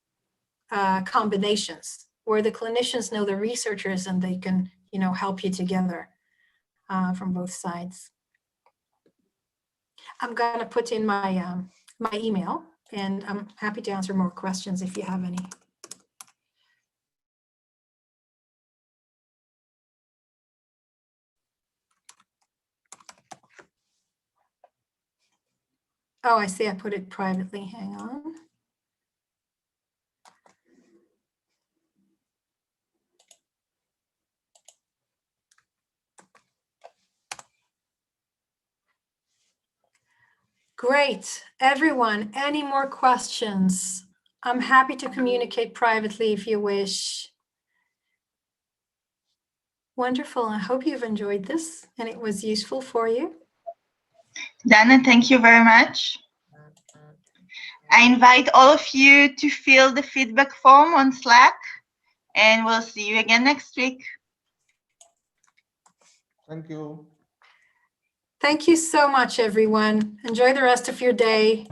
S2: combinations where the clinicians know the researchers and they can, you know, help you together from both sides. I'm gonna put in my my email, and I'm happy to answer more questions if you have any. Oh, I see. I put it privately. Hang on. Great. Everyone, any more questions? I'm happy to communicate privately if you wish. Wonderful. I hope you've enjoyed this and it was useful for you.
S1: Dana, thank you very much. I invite all of you to fill the feedback form on Slack, and we'll see you again next week.
S5: Thank you.
S2: Thank you so much, everyone. Enjoy the rest of your day.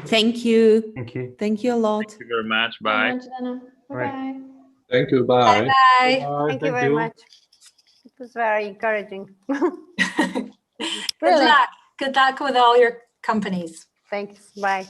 S9: Thank you.
S3: Thank you.
S9: Thank you a lot.
S10: Thank you very much.
S7: Very
S10: Bye.
S7: much, Dana. Bye-bye.
S8: Thank you. Bye.
S2: Bye.
S4: Thank you very much. It was very encouraging.
S2: Good
S4: Really.
S2: luck. Good luck with all your companies.
S4: Thanks. Bye.